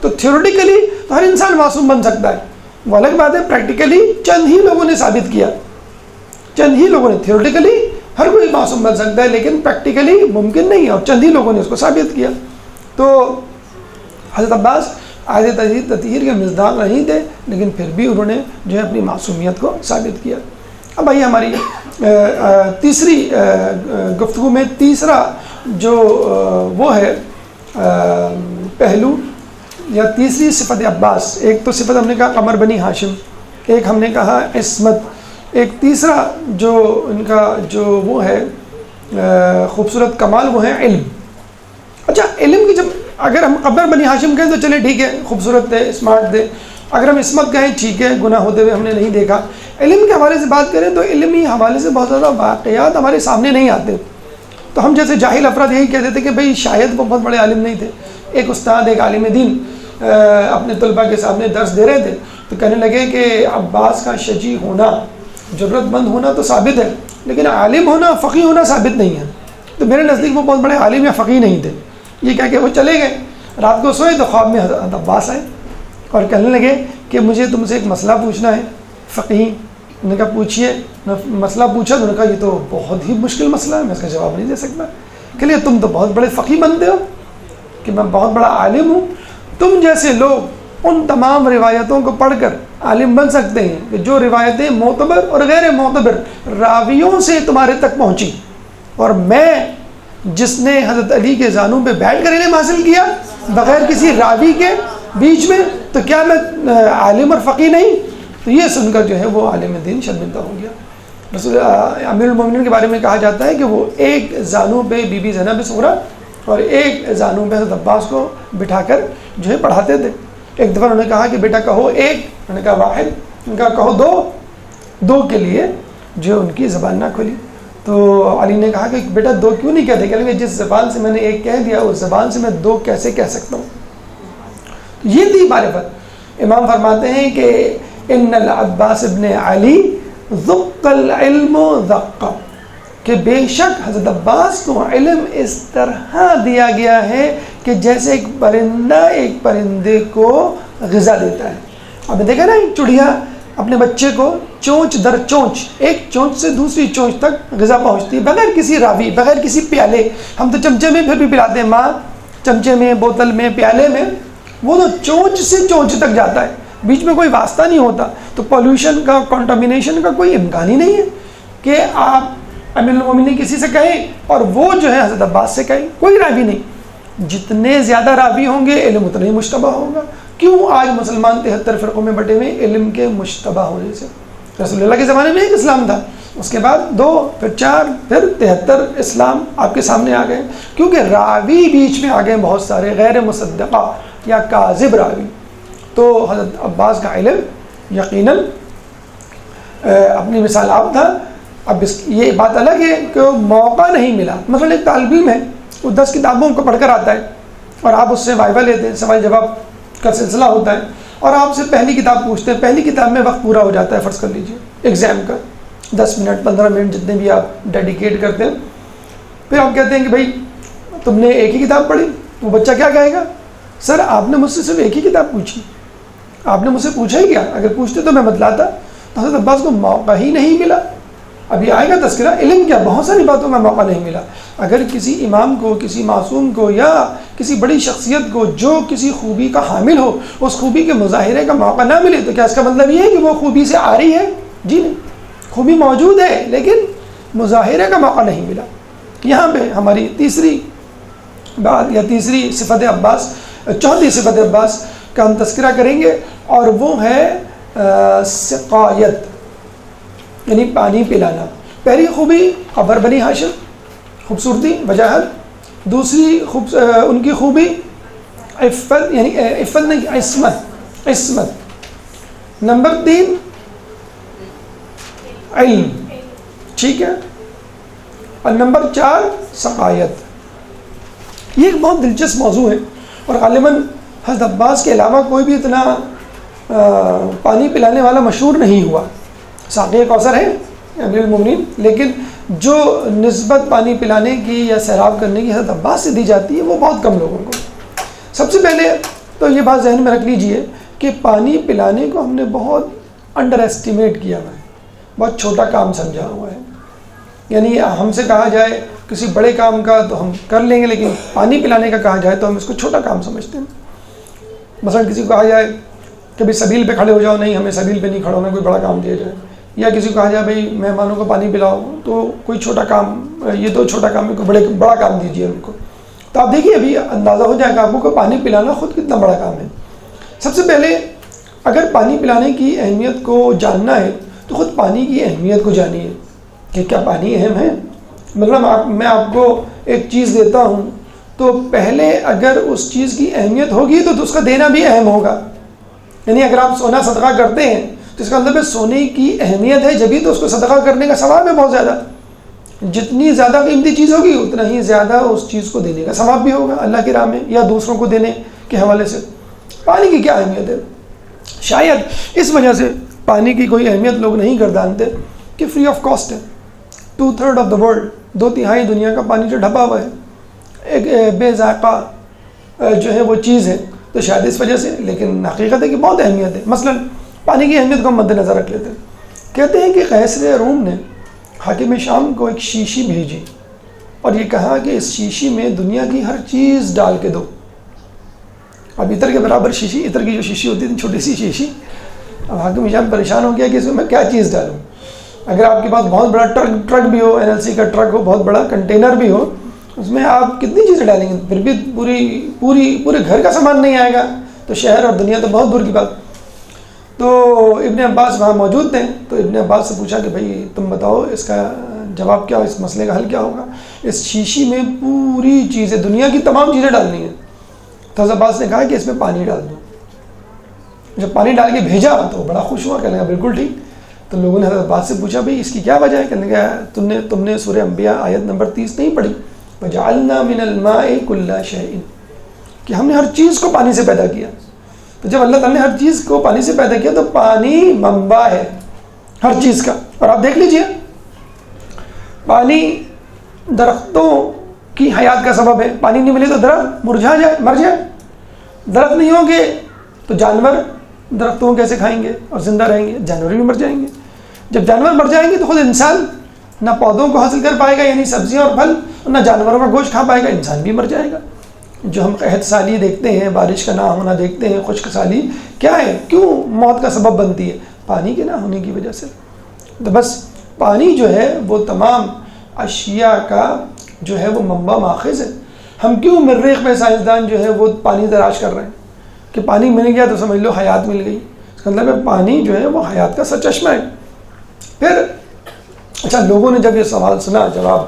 تو تھیوریٹیکلی تو ہر انسان معصوم بن سکتا ہے، وہ الگ بات ہے پریکٹیکلی چند ہی لوگوں نے ثابت کیا، چند ہی لوگوں نے. تھیوریٹیکلی ہر کوئی معصوم بن سکتا ہے لیکن پریکٹیکلی ممکن نہیں ہے، اور چند ہی لوگوں نے اس کو ثابت کیا. تو حضرت عباس آیت تطہیر کے مصداق نہیں تھے لیکن پھر بھی انہوں نے جو ہے اپنی معصومیت کو ثابت کیا. اب آئیے ہماری تیسری گفتگو میں تیسرا جو وہ ہے پہلو یا تیسری صفت عباس. ایک تو صفت ہم نے کہا قمر بنی ہاشم، ایک ہم نے کہا عصمت، ایک تیسرا جو ان کا جو وہ ہے خوبصورت کمال وہ ہے علم. اچھا علم کی جب اگر ہم قمر بنی ہاشم کہیں تو چلے ٹھیک ہے، خوبصورت تھے، اسمارٹ تھے. اگر ہم عصمت کہیں ٹھیک ہے، گناہ ہوتے ہوئے ہم نے نہیں دیکھا. علم کے حوالے سے بات کریں تو علمی حوالے سے بہت زیادہ واقعات ہمارے سامنے نہیں آتے. تو ہم جیسے جاہل افراد یہی کہتے تھے کہ بھئی شاید وہ بہت بڑے عالم نہیں تھے. ایک استاد، ایک عالم دین اپنے طلباء کے سامنے درس دے رہے تھے تو کہنے لگے کہ عباس کا شجیع ہونا، ضرورت مند ہونا تو ثابت ہے لیکن عالم ہونا، فقیہ ہونا ثابت نہیں ہے. تو میرے نزدیک وہ بہت بڑے عالم یا فقیہ نہیں تھے. یہ کہہ کے وہ چلے گئے. رات کو سوئے تو خواب میں حضرت عباس آئے اور کہنے لگے کہ مجھے تم سے ایک مسئلہ پوچھنا ہے. فقیہ نے کہا پوچھیے. مسئلہ پوچھا تو انہوں نے کہا یہ تو بہت ہی مشکل مسئلہ ہے، میں اس کا جواب نہیں دے سکتا. کہ لیے تم تو بہت بڑے فقیہ بنتے ہو کہ میں بہت بڑا عالم ہوں. تم جیسے لوگ ان تمام روایتوں کو پڑھ کر عالم بن سکتے ہیں کہ جو روایتیں معتبر اور غیر معتبر راویوں سے تمہارے تک پہنچی، اور میں جس نے حضرت علی کے زانوں پہ بیٹھ کر علم حاصل کیا بغیر کسی راوی کے بیچ میں، تو کیا میں عالم اور فقیہ نہیں؟ تو یہ سن کر جو ہے وہ عالم دین شرمندہ ہو گیا. رسول امیر المومنین کے بارے میں کہا جاتا ہے کہ وہ ایک زانوں پہ بی بی زینب صغریٰ اور ایک زانوں پہ حضرت عباس کو بٹھا کر جو ہے پڑھاتے تھے. ایک دفعہ انہوں نے کہا کہ بیٹا کہو ایک، انہوں نے کہا واحد، ان کا کہو دو. دو کے لیے جو ان کی زبان نہ کھلی. تو علی نے کہا کہ بیٹا دو کیوں نہیں کہتے؟ کہنے لگے جس زبان سے میں نے ایک کہہ دیا اس زبان سے میں دو کیسے کہہ سکتا ہوں. یہ تھی معرفت. امام فرماتے ہیں کہ ان العباس ابن علی ذق العلم ذق، کہ بے شک حضرت عباس کو علم اس طرح دیا گیا ہے کہ جیسے ایک پرندہ ایک پرندے کو غذا دیتا ہے. آپ نے دیکھا نا ایک چڑیا اپنے بچے کو چونچ در چونچ، ایک چونچ سے دوسری چونچ تک غذا پہنچتی ہے بغیر کسی راوی، بغیر کسی پیالے. ہم تو چمچے میں پھر بھی پلاتے ہیں، ماں چمچے میں، بوتل میں، پیالے میں، وہ تو چونچ سے چونچ تک جاتا ہے، بیچ میں کوئی واسطہ نہیں ہوتا. تو پولوشن کا، کنٹامینیشن کا کوئی امکان ہی نہیں ہے کہ آپ امیر المومنین کسی سے کہیں اور وہ جو ہے حضرت عباس سے کہیں. کوئی راوی نہیں. جتنے زیادہ راوی ہوں گے علم اتنا ہی مشتبہ ہوگا. کیوں آج مسلمان 73 فرقوں میں بٹے ہوئے؟ علم کے مشتبہ ہونے سے. رسول اللہ کے زمانے میں ایک اسلام تھا، اس کے بعد 2، پھر 4، پھر 73 اسلام آپ کے سامنے آ گئے، کیونکہ راوی بیچ میں آ گئے بہت سارے غیر مصدقہ یا کاذب راوی. تو حضرت عباس کا علم یقیناً اپنی مثال آپ تھا. اب یہ بات الگ ہے کہ موقع نہیں ملا. مثلا ایک طالب علم ہے، وہ 10 کتابوں کو پڑھ کر آتا ہے اور آپ اس سے وائوہ لیتے ہیں، سوال جواب کا سلسلہ ہوتا ہے، اور آپ سے پہلی کتاب پوچھتے ہیں. پہلی کتاب میں وقت پورا ہو جاتا ہے، فرض کر لیجئے ایگزام کا 10 منٹ 15 منٹ جتنے بھی آپ ڈیڈیکیٹ کرتے ہیں. پھر آپ کہتے ہیں کہ بھائی تم نے ایک ہی کتاب پڑھی. وہ بچہ کیا کہے گا؟ سر آپ نے مجھ سے صرف ایک ہی کتاب پوچھی، آپ نے مجھ سے پوچھا ہی کیا؟ اگر پوچھتے تو میں بتلاتا. تو حضرت عباس کو موقع ہی نہیں ملا. ابھی آئے گا تذکرہ، علم کیا بہت ساری باتوں کا موقع نہیں ملا. اگر کسی امام کو، کسی معصوم کو یا کسی بڑی شخصیت کو جو کسی خوبی کا حامل ہو، اس خوبی کے مظاہرے کا موقع نہ ملے تو کیا اس کا مطلب یہ ہے کہ وہ خوبی سے آ رہی ہے؟ جی نہیں، خوبی موجود ہے لیکن مظاہرے کا موقع نہیں ملا. یہاں پہ ہماری تیسری بات یا تیسری صفت عباس، چوتھی صفت عباس کا ہم تذکرہ کریں گے، اور وہ ہے سقایت، یعنی پانی پلانا. پہلی خوبی قبر بنی ہاشم، خوبصورتی، وجاہت. دوسری ان کی خوبی عفت، یعنی عفت نہیں، عصمت. نمبر 3 علم، ٹھیک ہے. اور نمبر 4 سقایت. یہ ایک بہت دلچسپ موضوع ہے، اور غالباً حضرت عباس کے علاوہ کوئی بھی اتنا پانی پلانے والا مشہور نہیں ہوا. ساقی کوثر ہے امیر المومنین، لیکن جو نسبت پانی پلانے کی یا سیراب کرنے کی حضرت عباس سے دی جاتی ہے وہ بہت کم لوگوں کو. سب سے پہلے تو یہ بات ذہن میں رکھ لیجئے کہ پانی پلانے کو ہم نے بہت انڈر ایسٹیمیٹ کیا ہوا ہے، بہت چھوٹا کام سمجھا ہوا ہے. یعنی ہم سے کہا جائے کسی بڑے کام کا تو ہم کر لیں گے، لیکن پانی پلانے کا کہا جائے تو ہم اس کو چھوٹا کام سمجھتے ہیں. مثلا کسی کو کہا جائے کہ بھائی سبیل پہ کھڑے ہو جاؤ، نہیں، ہمیں سبیل پہ نہیں کھڑا ہونا، کوئی بڑا کام دیا جائے. یا کسی کو کہا جائے بھائی مہمانوں کو پانی پلاؤ، تو کوئی چھوٹا کام، یہ تو چھوٹا کام ہے، کوئی بڑا کام دیجیے ان کو. تو آپ دیکھیے ابھی اندازہ ہو جائے گا آپ کو کہ پانی پلانا خود کتنا بڑا کام ہے. سب سے پہلے اگر پانی پلانے کی اہمیت کو جاننا ہے تو خود پانی کی اہمیت کو جانیے کہ کیا پانی اہم ہے. مطلب میں آپ کو ایک چیز دیتا ہوں تو پہلے اگر اس چیز کی اہمیت ہوگی تو اس کا دینا بھی اہم ہوگا. یعنی اگر آپ سونا صدقہ کرتے ہیں تو اس کا مطلب ہے سونے کی اہمیت ہے، جبھی تو اس کو صدقہ کرنے کا ثواب ہے بہت زیادہ. جتنی زیادہ قیمتی چیز ہوگی اتنا ہی زیادہ اس چیز کو دینے کا ثواب بھی ہوگا اللہ کی راہ میں یا دوسروں کو دینے کے حوالے سے. پانی کی کیا اہمیت ہے؟ شاید اس وجہ سے پانی کی کوئی اہمیت لوگ نہیں گردانتے کہ فری آف کاسٹ ہے. 2/3 آف دا ورلڈ، 2/3 دنیا کا پانی جو ڈھپا ہوا ہے، ایک بے ذائقہ جو ہے وہ چیز ہے، تو شاید اس وجہ سے. لیکن حقیقت ہے کہ بہت اہمیت ہے. مثلا پانی کی اہمیت کو ہم مد نظر رکھ لیتے ہیں. کہتے ہیں کہ قیصر روم نے حاکم شام کو ایک شیشی بھیجی اور یہ کہا کہ اس شیشی میں دنیا کی ہر چیز ڈال کے دو. اب عطر کے برابر شیشی، عطر کی جو شیشی ہوتی تھی چھوٹی سی شیشی، اب حاکم شام پریشان ہو گیا کہ اس میں کیا چیز ڈالوں. اگر آپ کے پاس بہت بڑا ٹرک بھی ہو، NLC کا ٹرک ہو، بہت بڑا کنٹینر بھی ہو، اس میں آپ کتنی چیزیں ڈالیں گے؟ پھر بھی پورے گھر کا سامان نہیں آئے گا، تو شہر اور دنیا تو بہت دور کی بات. تو ابن عباس وہاں موجود تھے، تو ابن عباس سے پوچھا کہ بھائی تم بتاؤ اس کا جواب کیا، اس مسئلے کا حل کیا ہوگا؟ اس شیشی میں پوری چیزیں، دنیا کی تمام چیزیں ڈالنی ہیں. تو حضرت عباس نے کہا کہ اس میں پانی ڈال دو. جب پانی ڈال کے بھیجا تو بڑا خوش ہوا، کہنے لگا بالکل ٹھیک. تو لوگوں نے حضرت عباس سے پوچھا بھائی اس کی کیا وجہ ہے؟ کہنے لگا تم نے سورہ انبیاء آیت نمبر 30 نہیں پڑھی؟ وَجَعَلْنَا مِنَ الْمَاءِ كُلَّ شَيْءٍ، کہ ہم نے ہر چیز کو پانی سے پیدا کیا. تو جب اللہ تعالیٰ نے ہر چیز کو پانی سے پیدا کیا تو پانی منبع ہے ہر چیز کا. اور آپ دیکھ لیجئے پانی درختوں کی حیات کا سبب ہے. پانی نہیں ملے تو درخت مر جائے. درخت نہیں ہوں گے تو جانور درختوں کو کیسے کھائیں گے اور زندہ رہیں گے؟ جانور بھی مر جائیں گے. جب جانور مر جائیں گے تو خود انسان نہ پودوں کو حاصل کر پائے گا، یعنی سبزیاں اور پھل، اور نہ جانوروں کا گوشت کھا پائے گا، انسان بھی مر جائے گا. جو ہم قحط سالی دیکھتے ہیں، بارش کا نہ ہونا دیکھتے ہیں، خشک سالی، کیا ہے؟ کیوں موت کا سبب بنتی ہے؟ پانی کے نہ ہونے کی وجہ سے. تو بس پانی جو ہے وہ تمام اشیاء کا جو ہے وہ منبع ماخذ ہے. ہم کیوں مریخ میں سائنسدان جو ہے وہ پانی تلاش کر رہے ہیں کہ پانی مل گیا تو سمجھ لو حیات مل گئی. اس کا مطلب پانی جو ہے وہ حیات کا سرچشمہ ہے. پھر اچھا، لوگوں نے جب یہ سوال سنا جواب،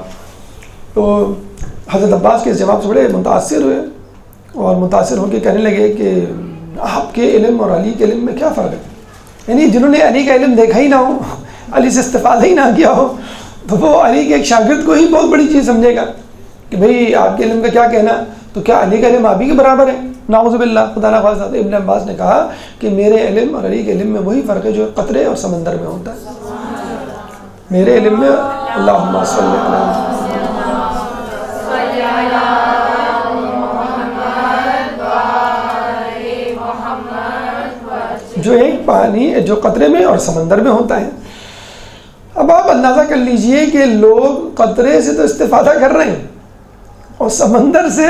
تو حضرت عباس کے اس جواب سے بڑے متاثر ہوئے اور متاثر ہو کے کہنے لگے کہ آپ کے علم اور علی کے علم میں کیا فرق ہے؟ یعنی جنہوں نے علی کا علم دیکھا ہی نہ ہو، علی سے استفادہ ہی نہ کیا ہو، تو وہ علی کے ایک شاگرد کو ہی بہت بڑی چیز سمجھے گا کہ بھئی آپ کے علم کا کیا کہنا، تو کیا علی کا علم آپ ہی کے برابر ہے؟ نعوذ باللہ، خدا نہ خواستہ. ابن عباس نے کہا کہ میرے علم اور علی کے علم میں وہی فرق ہے جو قطرے اور سمندر میں ہوتا ہے. میرے علم میں اللہم صلی علی جو ایک پانی جو قطرے میں اور سمندر میں ہوتا ہے. اب آپ اندازہ کر لیجئے کہ لوگ قطرے سے تو استفادہ کر رہے ہیں اور سمندر سے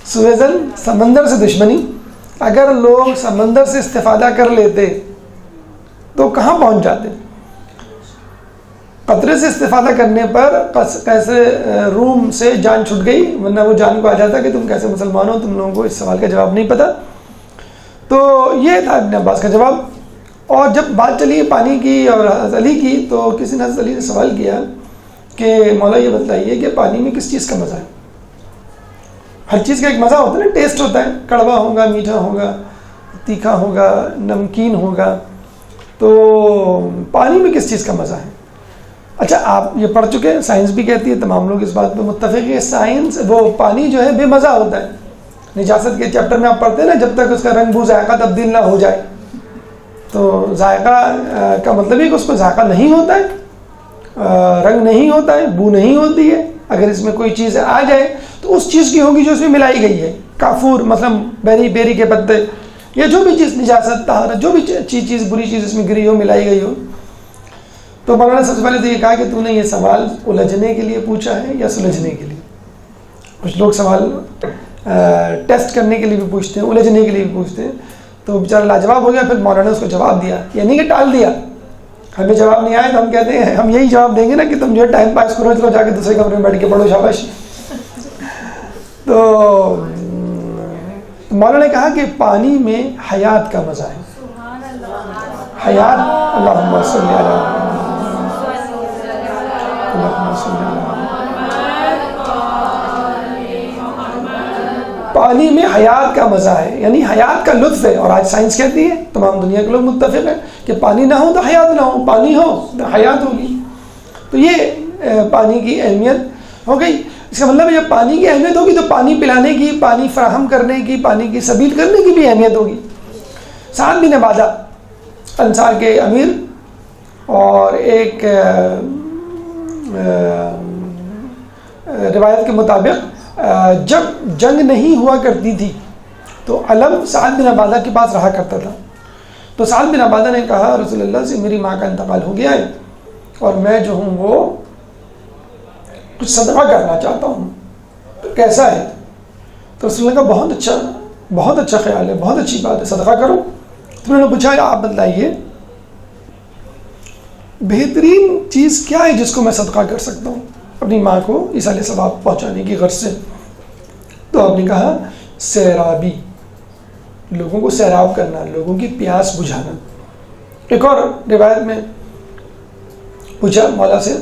سویزن، سمندر سے دشمنی. اگر لوگ سمندر سے استفادہ کر لیتے تو کہاں پہنچ جاتے؟ قطرے سے استفادہ کرنے پر کیسے روم سے جان چھٹ گئی، ورنہ وہ جان کو آ جاتا کہ تم کیسے مسلمان ہو، تم لوگوں کو اس سوال کا جواب نہیں پتہ. تو یہ تھا ابن عباس کا جواب. اور جب بات چلی پانی کی اور حضرت علی کی، تو کسی نے حضرت علی نے سوال کیا کہ مولا یہ بتائیے کہ پانی میں کس چیز کا مزہ ہے؟ ہر چیز کا ایک مزہ ہوتا ہے نا، ٹیسٹ ہوتا ہے، کڑوا ہوگا، میٹھا ہوگا، تیکھا ہوگا، نمکین ہوگا. تو پانی میں کس چیز کا مزہ ہے؟ اچھا آپ یہ پڑھ چکے ہیں، سائنس بھی کہتی ہے، تمام لوگ اس بات پہ متفق ہے، سائنس وہ پانی جو ہے بے مزہ ہوتا ہے. نجاست کے چیپٹر میں آپ پڑھتے ہیں نا، جب تک اس کا رنگ بو ذائقہ تبدیل نہ ہو جائے. تو ذائقہ کا مطلب ہے کہ اس کو ذائقہ نہیں ہوتا ہے، رنگ نہیں ہوتا ہے، بو نہیں ہوتی ہے. اگر اس میں کوئی چیز آ جائے تو اس چیز کی ہوگی جو اس میں ملائی گئی ہے. کافور مثلا بیری کے پتے یا جو بھی چیز نجاست، طہارت، جو بھی چیز بری چیز اس میں گری ہو، ملائی گئی ہو. تو مولانا سب سے پہلے تو یہ کہا کہ تو نے یہ سوال الجھنے کے لیے پوچھا ہے یا سلجھنے کے لیے؟ کچھ لوگ سوال ٹیسٹ کرنے کے لیے بھی پوچھتے ہیں، الجھنے کے لیے بھی پوچھتے ہیں. تو بیچارہ لاجواب ہو گیا. پھر مولانا نے اس کو جواب دیا، یعنی کہ ٹال دیا. ہمیں جواب نہیں آیا تو ہم کہتے ہیں ہم یہی جواب دیں گے نا کہ تم جو ہے ٹائم پاس کرو، چلو جا کے دوسرے کمرے میں بیٹھ کے پڑھو، شاباش. تو مولانا نے کہا کہ پانی میں حیات کا مزہ ہے. حیات، اللہم صلی علی پانی میں حیات کا مزہ ہے، یعنی حیات کا لطف ہے. اور آج سائنس کہتی ہے، تمام دنیا کے لوگ متفق ہیں کہ پانی نہ ہو تو حیات نہ ہو، پانی ہو تو حیات ہوگی. تو یہ پانی کی اہمیت ہو گئی. اس کا مطلب ہے جب پانی کی اہمیت ہوگی تو پانی پلانے کی، پانی فراہم کرنے کی، پانی کی سبیل کرنے کی بھی اہمیت ہوگی. سعد بن عبادہ انصار کے امیر، اور ایک روایت کے مطابق جب جنگ نہیں ہوا کرتی تھی تو علم سعد بن عبادہ کے پاس رہا کرتا تھا. تو سعد بن عبادہ نے کہا رسول اللہ سے میری ماں کا انتقال ہو گیا ہے اور میں جو ہوں وہ کچھ صدقہ کرنا چاہتا ہوں، تو کیسا ہے؟ تو رسول اللہ کا بہت اچھا خیال ہے، بہت اچھی بات ہے، صدقہ کرو. تو انہوں نے پوچھا آپ بتلائیے بہترین چیز کیا ہے جس کو میں صدقہ کر سکتا ہوں اپنی ماں کو ایصال ثواب پہنچانے کی غرض سے؟ تو آپ نے کہا سیرابی، لوگوں کو سیراب کرنا، لوگوں کی پیاس بجھانا. ایک اور روایت میں پوچھا مولا سے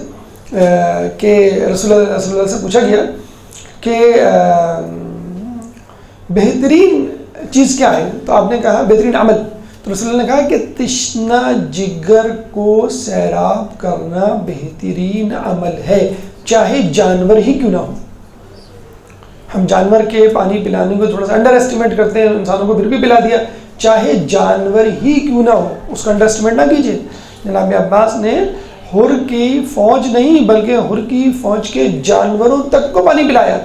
کہ رسول اللہ سے پوچھا گیا کہ بہترین چیز کیا ہے؟ تو آپ نے کہا بہترین عمل. تو رسول اللہ نے کہا کہ تشنہ جگر کو سیراب کرنا بہترین عمل ہے، چاہے جانور ہی کیوں نہ ہو. ہم جانور کے پانی پلانے کو تھوڑا سا انڈر اسٹیمیٹ کرتے ہیں، انسانوں کو پھر بھی پلا دیا. چاہے جانور ہی کیوں نہ ہو اس کا انڈر اسٹیمیٹ نہ کیجیے. جناب عباس نے حر کی فوج نہیں بلکہ حر کی فوج کے جانوروں تک کو پانی پلایا.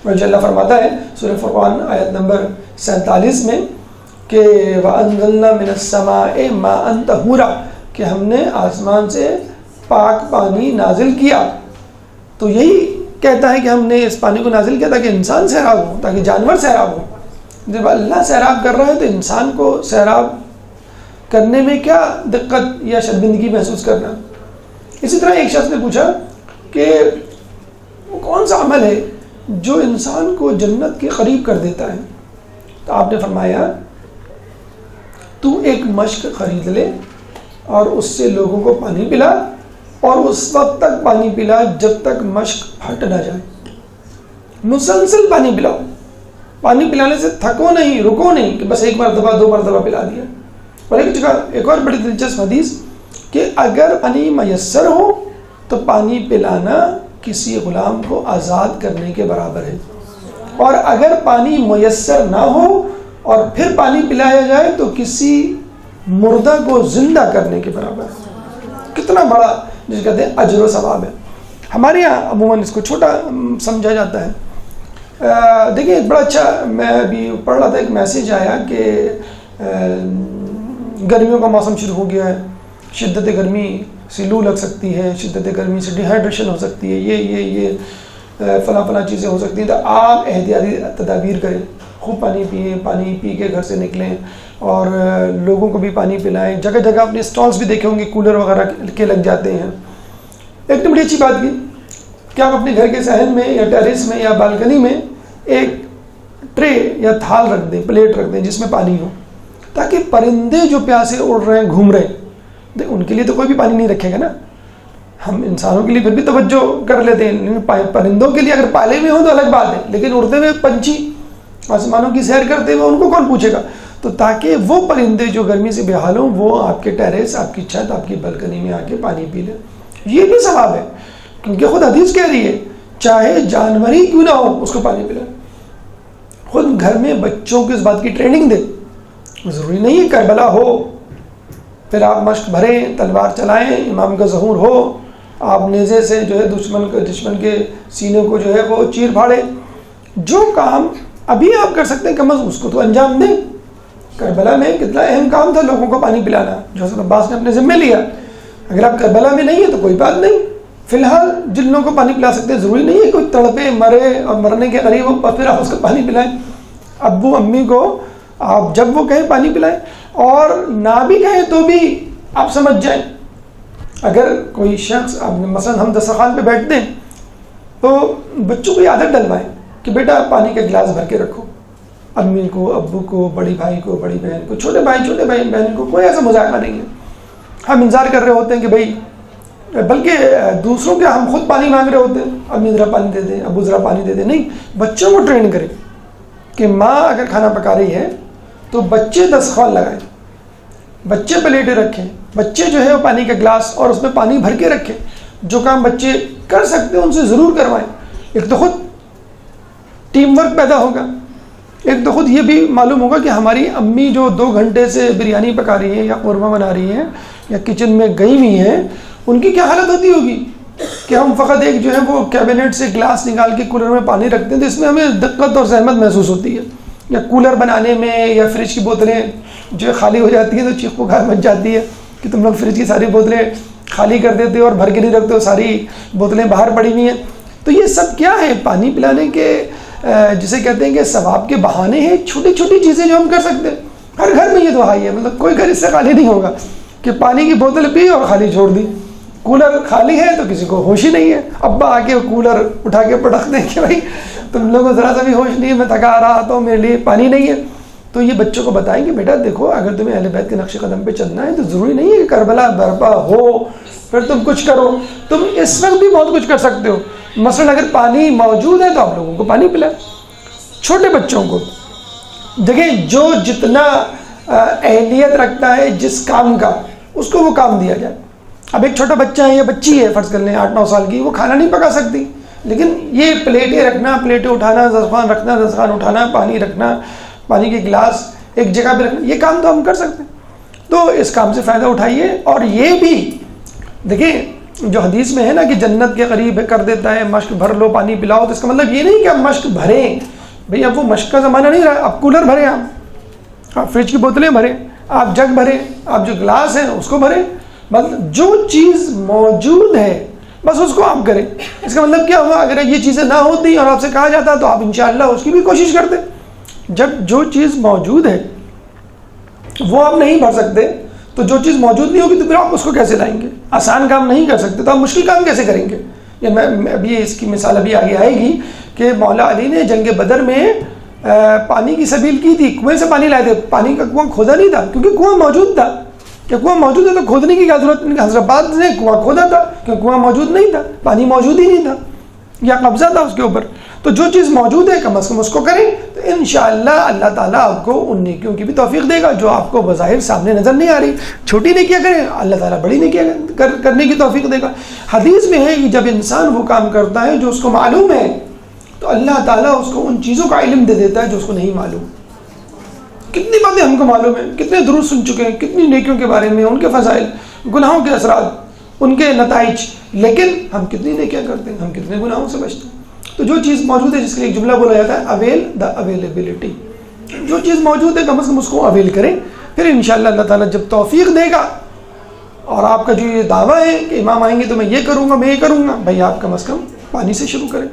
اور اللہ فرماتا ہے سورہ فرقان آیت نمبر 47 میں کہ وَأَنزَلْنَا مِنَ السَّمَاءِ مَاءً طَهُورًا، کہ ہم نے آسمان سے پاک پانی نازل کیا. تو یہی کہتا ہے کہ ہم نے اس پانی کو نازل کیا تاکہ انسان سیراب ہو، تاکہ جانور سیراب ہو. جب اللہ سیراب کر رہا ہے تو انسان کو سیراب کرنے میں کیا دقت یا شرمندگی محسوس کرنا. اسی طرح ایک شخص نے پوچھا کہ وہ کون سا عمل ہے جو انسان کو جنت کے قریب کر دیتا ہے؟ تو آپ نے فرمایا تو ایک مشک خرید لے اور اس سے لوگوں کو پانی پلا، اور اس وقت تک پانی پلا جب تک مشک ہٹ نہ جائے. مسلسل پانی پلاؤ، پانی پلانے سے تھکو نہیں، رکو نہیں کہ بس ایک مرتبہ 2 مرتبہ پلا دیا. اور ایک جگہ ایک اور بڑی دلچسپ حدیث کہ اگر پانی میسر ہو تو پانی پلانا کسی غلام کو آزاد کرنے کے برابر ہے، اور اگر پانی میسر نہ ہو اور پھر پانی پلایا جائے تو کسی مردہ کو زندہ کرنے کے برابر ہے. کتنا بڑا جس کہتے ہیں اجر و ثواب ہے. ہمارے یہاں عموماً اس کو چھوٹا سمجھا جاتا ہے. دیکھیں ایک بڑا اچھا، میں ابھی پڑھ رہا تھا ایک میسیج آیا کہ گرمیوں کا موسم شروع ہو گیا ہے شدت گرمی سے لو لگ سکتی ہے، شدت گرمی سے ڈیہائیڈریشن ہو سکتی ہے، یہ فلاں فلاں چیزیں ہو سکتی ہیں، تو آپ احتیاطی تدابیر کریں، خوب پانی پئیں، پانی پی کے گھر سے نکلیں اور لوگوں کو بھی پانی پلائیں۔ جگہ جگہ اپنے اسٹالس بھی دیکھے ہوں گے کولر وغیرہ کے لگ جاتے ہیں۔ ایک تو بڑی اچھی بات کی کہ آپ اپنے گھر کے صحن میں یا ٹیرس میں یا بالکنی میں ایک ٹرے یا تھال رکھ دیں، پلیٹ رکھ دیں جس میں پانی ہو، تاکہ پرندے جو پیاسے اڑ رہے ہیں گھوم رہے ہیں، ان کے لیے تو کوئی بھی پانی نہیں رکھے گا نا، ہم انسانوں کے لیے پھر بھی توجہ کر لیتے ہیں، لیکن پرندوں کے لیے اگر پالے ہوئے ہوں تو الگ بات ہے، لیکن اڑتے ہوئے پنچھی آسمانوں کی سیر کرتے ہوئے ان کو کون پوچھے گا؟ تو تاکہ وہ پرندے جو گرمی سے بے حال ہوں وہ آپ کے ٹیرس، آپ کی چھت، آپ کی بالکنی میں آ کے پانی پی لیں، یہ بھی ثواب ہے، کیونکہ خود حدیث کہہ رہی ہے چاہے جانور ہی کیوں نہ ہو اس کو پانی پلائیں۔ خود گھر میں بچوں کو اس بات کی ٹریننگ دیں، ضروری نہیں ہے کربلا ہو پھر آپ مشق بھریں، تلوار چلائیں، امام کا ظہور ہو، آپ نیزے سے جو ہے دشمن کے سینے کو جو ہے وہ چیر پھاڑیں، جو کام ابھی آپ کر سکتے ہیں کم از کم اس کو تو انجام دیں۔ کربلا میں کتنا اہم کام تھا لوگوں کو پانی پلانا، جو حضرت عباس نے اپنے ذمہ لیا۔ اگر آپ کربلا میں نہیں ہیں تو کوئی بات نہیں، فی الحال جن لوگوں کو پانی پلا سکتے ہیں، ضروری نہیں ہے کوئی تڑپے مرے اور مرنے کے قریب ہو اور پھر آپ اس کو پانی پلائیں۔ ابو امی کو آپ جب وہ کہیں پانی پلائیں، اور نہ بھی کہیں تو بھی آپ سمجھ جائیں۔ اگر کوئی شخص مثلا ہم دسترخوان پہ بیٹھتے ہیں تو بچوں کو یہ عادت ڈلوائیں کہ بیٹا پانی کا گلاس بھر کے رکھو، امی کو، ابو کو، بڑی بھائی کو، بڑی بہن کو، چھوٹے بھائی بہن کو، کوئی ایسا مذاکرہ نہیں ہے۔ ہم انتظار کر رہے ہوتے ہیں کہ بھائی، بلکہ دوسروں کے ہم خود پانی مانگ رہے ہوتے ہیں، امی ذرا پانی دے دیں، ابو ذرا پانی دے دیں، نہیں، بچوں کو ٹرین کریں کہ ماں اگر کھانا پکا رہی ہے تو بچے دسترخوان لگائیں، بچے پلیٹیں رکھیں، بچے جو ہے وہ پانی کا گلاس اور اس میں پانی بھر کے رکھیں۔ جو کام بچے کر سکتے ہیں ان سے ضرور کروائیں۔ ایک تو خود ٹیم ورک پیدا ہوگا، ایک تو خود یہ بھی معلوم ہوگا کہ ہماری امی جو 2 گھنٹے سے بریانی پکا رہی ہیں یا قورمہ بنا رہی ہیں یا کچن میں گئی ہوئی ہیں، ان کی کیا حالت ہوتی ہوگی کہ ہم فقط ایک جو ہے وہ کیبنٹ سے گلاس نکال کے کولر میں پانی رکھتے ہیں، تو اس میں ہمیں دقت اور زحمت محسوس ہوتی ہے۔ یا کولر بنانے میں یا فریج کی بوتلیں جو خالی ہو جاتی ہیں تو چیخ پکار مچ جاتی ہے کہ تم لوگ فریج کی ساری بوتلیں خالی کر دیتے ہو اور بھر کے نہیں رکھتے ہو، ساری بوتلیں باہر پڑی ہوئی ہیں۔ تو یہ سب کیا ہے؟ پانی پلانے کے جسے کہتے ہیں کہ ثواب کے بہانے ہیں، چھوٹی چھوٹی چیزیں جو ہم کر سکتے ہیں۔ ہر گھر میں یہ دعائی ہے، مطلب کوئی گھر اس سے خالی نہیں ہوگا کہ پانی کی بوتل پی اور خالی چھوڑ دی۔ کولر خالی ہے تو کسی کو ہوش ہی نہیں ہے، ابا آ کے کولر اٹھا کے پٹک دیں کہ بھائی تم لوگوں کو ذرا سا بھی ہوش نہیں ہے، میں تھکا آ رہا تو میرے لیے پانی نہیں ہے۔ تو یہ بچوں کو بتائیں کہ بیٹا دیکھو، اگر تمہیں اہل بیت کے نقش قدم پہ چلنا ہے تو ضروری نہیں ہے کہ کربلا برپا ہو پھر تم کچھ کرو، تم اس وقت بھی بہت کچھ کر سکتے ہو۔ مثلا اگر پانی موجود ہے تو آپ لوگوں کو پانی پلائیں۔ چھوٹے بچوں کو دیکھیں، جو جتنا اہلیت رکھتا ہے جس کام کا، اس کو وہ کام دیا جائے۔ اب ایک چھوٹا بچہ ہے یا بچی ہے، فرض کر لیں 8-9 سال کی، وہ کھانا نہیں پکا سکتی، لیکن یہ پلیٹیں رکھنا، پلیٹیں اٹھانا، دسترخوان رکھنا، دسترخوان اٹھانا، پانی رکھنا، پانی کے گلاس ایک جگہ پہ رکھنا، یہ کام تو ہم کر سکتے ہیں۔ تو اس کام سے فائدہ اٹھائیے۔ اور یہ بھی دیکھیں جو حدیث میں ہے نا کہ جنت کے قریب کر دیتا ہے، مشک بھر لو پانی پلاؤ، تو اس کا مطلب یہ نہیں کہ آپ مشک بھریں، بھئی اب وہ مشک کا زمانہ نہیں رہا، اب کولر بھریں، آپ فریج کی بوتلیں بھریں، آپ جگ بھریں، آپ جو گلاس ہیں اس کو بھریں، مطلب جو چیز موجود ہے بس اس کو آپ کریں۔ اس کا مطلب کیا ہوا؟ اگر یہ چیزیں نہ ہوتی اور آپ سے کہا جاتا تو آپ انشاءاللہ اس کی بھی کوشش کرتے۔ جب جو چیز موجود ہے وہ آپ نہیں بھر سکتے تو جو چیز موجود نہیں ہوگی تو پھر آپ اس کو کیسے لائیں گے؟ آسان کام نہیں کر سکتے تو آپ مشکل کام کیسے کریں گے؟ یا میں ابھی اس کی مثال ابھی آگے آئے گی کہ مولا علی نے جنگ بدر میں پانی کی سبیل کی تھی، کنویں سے پانی لائے تھے، پانی کا کنواں کھودا نہیں تھا کیونکہ کنواں موجود تھا۔ کہ کنواں موجود ہے تو کھودنے کی کیا ضرورت نہیں؟ حضرت عباس نے کنواں کھودا تھا کیونکہ کنواں موجود نہیں تھا، پانی موجود ہی نہیں تھا یا قبضہ تھا اس کے اوپر۔ تو جو چیز موجود ہے کم از کم اس کو کریں، تو انشاءاللہ اللہ تعالیٰ آپ کو ان نیکیوں کی بھی توفیق دے گا جو آپ کو بظاہر سامنے نظر نہیں آ رہی۔ چھوٹی نیکیاں کریں، اللہ تعالیٰ بڑی نیکیاں کرنے کی توفیق دے گا۔ حدیث میں ہے کہ جب انسان وہ کام کرتا ہے جو اس کو معلوم ہے تو اللہ تعالیٰ اس کو ان چیزوں کا علم دے دیتا ہے جو اس کو نہیں معلوم۔ کتنی باتیں ہم کو معلوم ہیں، کتنے دروس سن چکے ہیں کتنی نیکیوں کے بارے میں، ان کے فضائل، گناہوں کے اثرات، ان کے نتائج، لیکن ہم کتنی نیکیاں کرتے ہیں، ہم کتنے گناہوں سے بچتے ہیں۔ تو جو چیز موجود ہے، جس کے لیے ایک جملہ بولا جاتا ہے اویل دا اویلیبلٹی، جو چیز موجود ہے کم از کم اس کو اویل کریں، پھر انشاءاللہ اللہ تعالیٰ جب توفیق دے گا اور آپ کا جو یہ دعویٰ ہے کہ امام آئیں گے تو میں یہ کروں گا، میں یہ کروں گا، بھائی آپ کم از کم پانی سے شروع کریں۔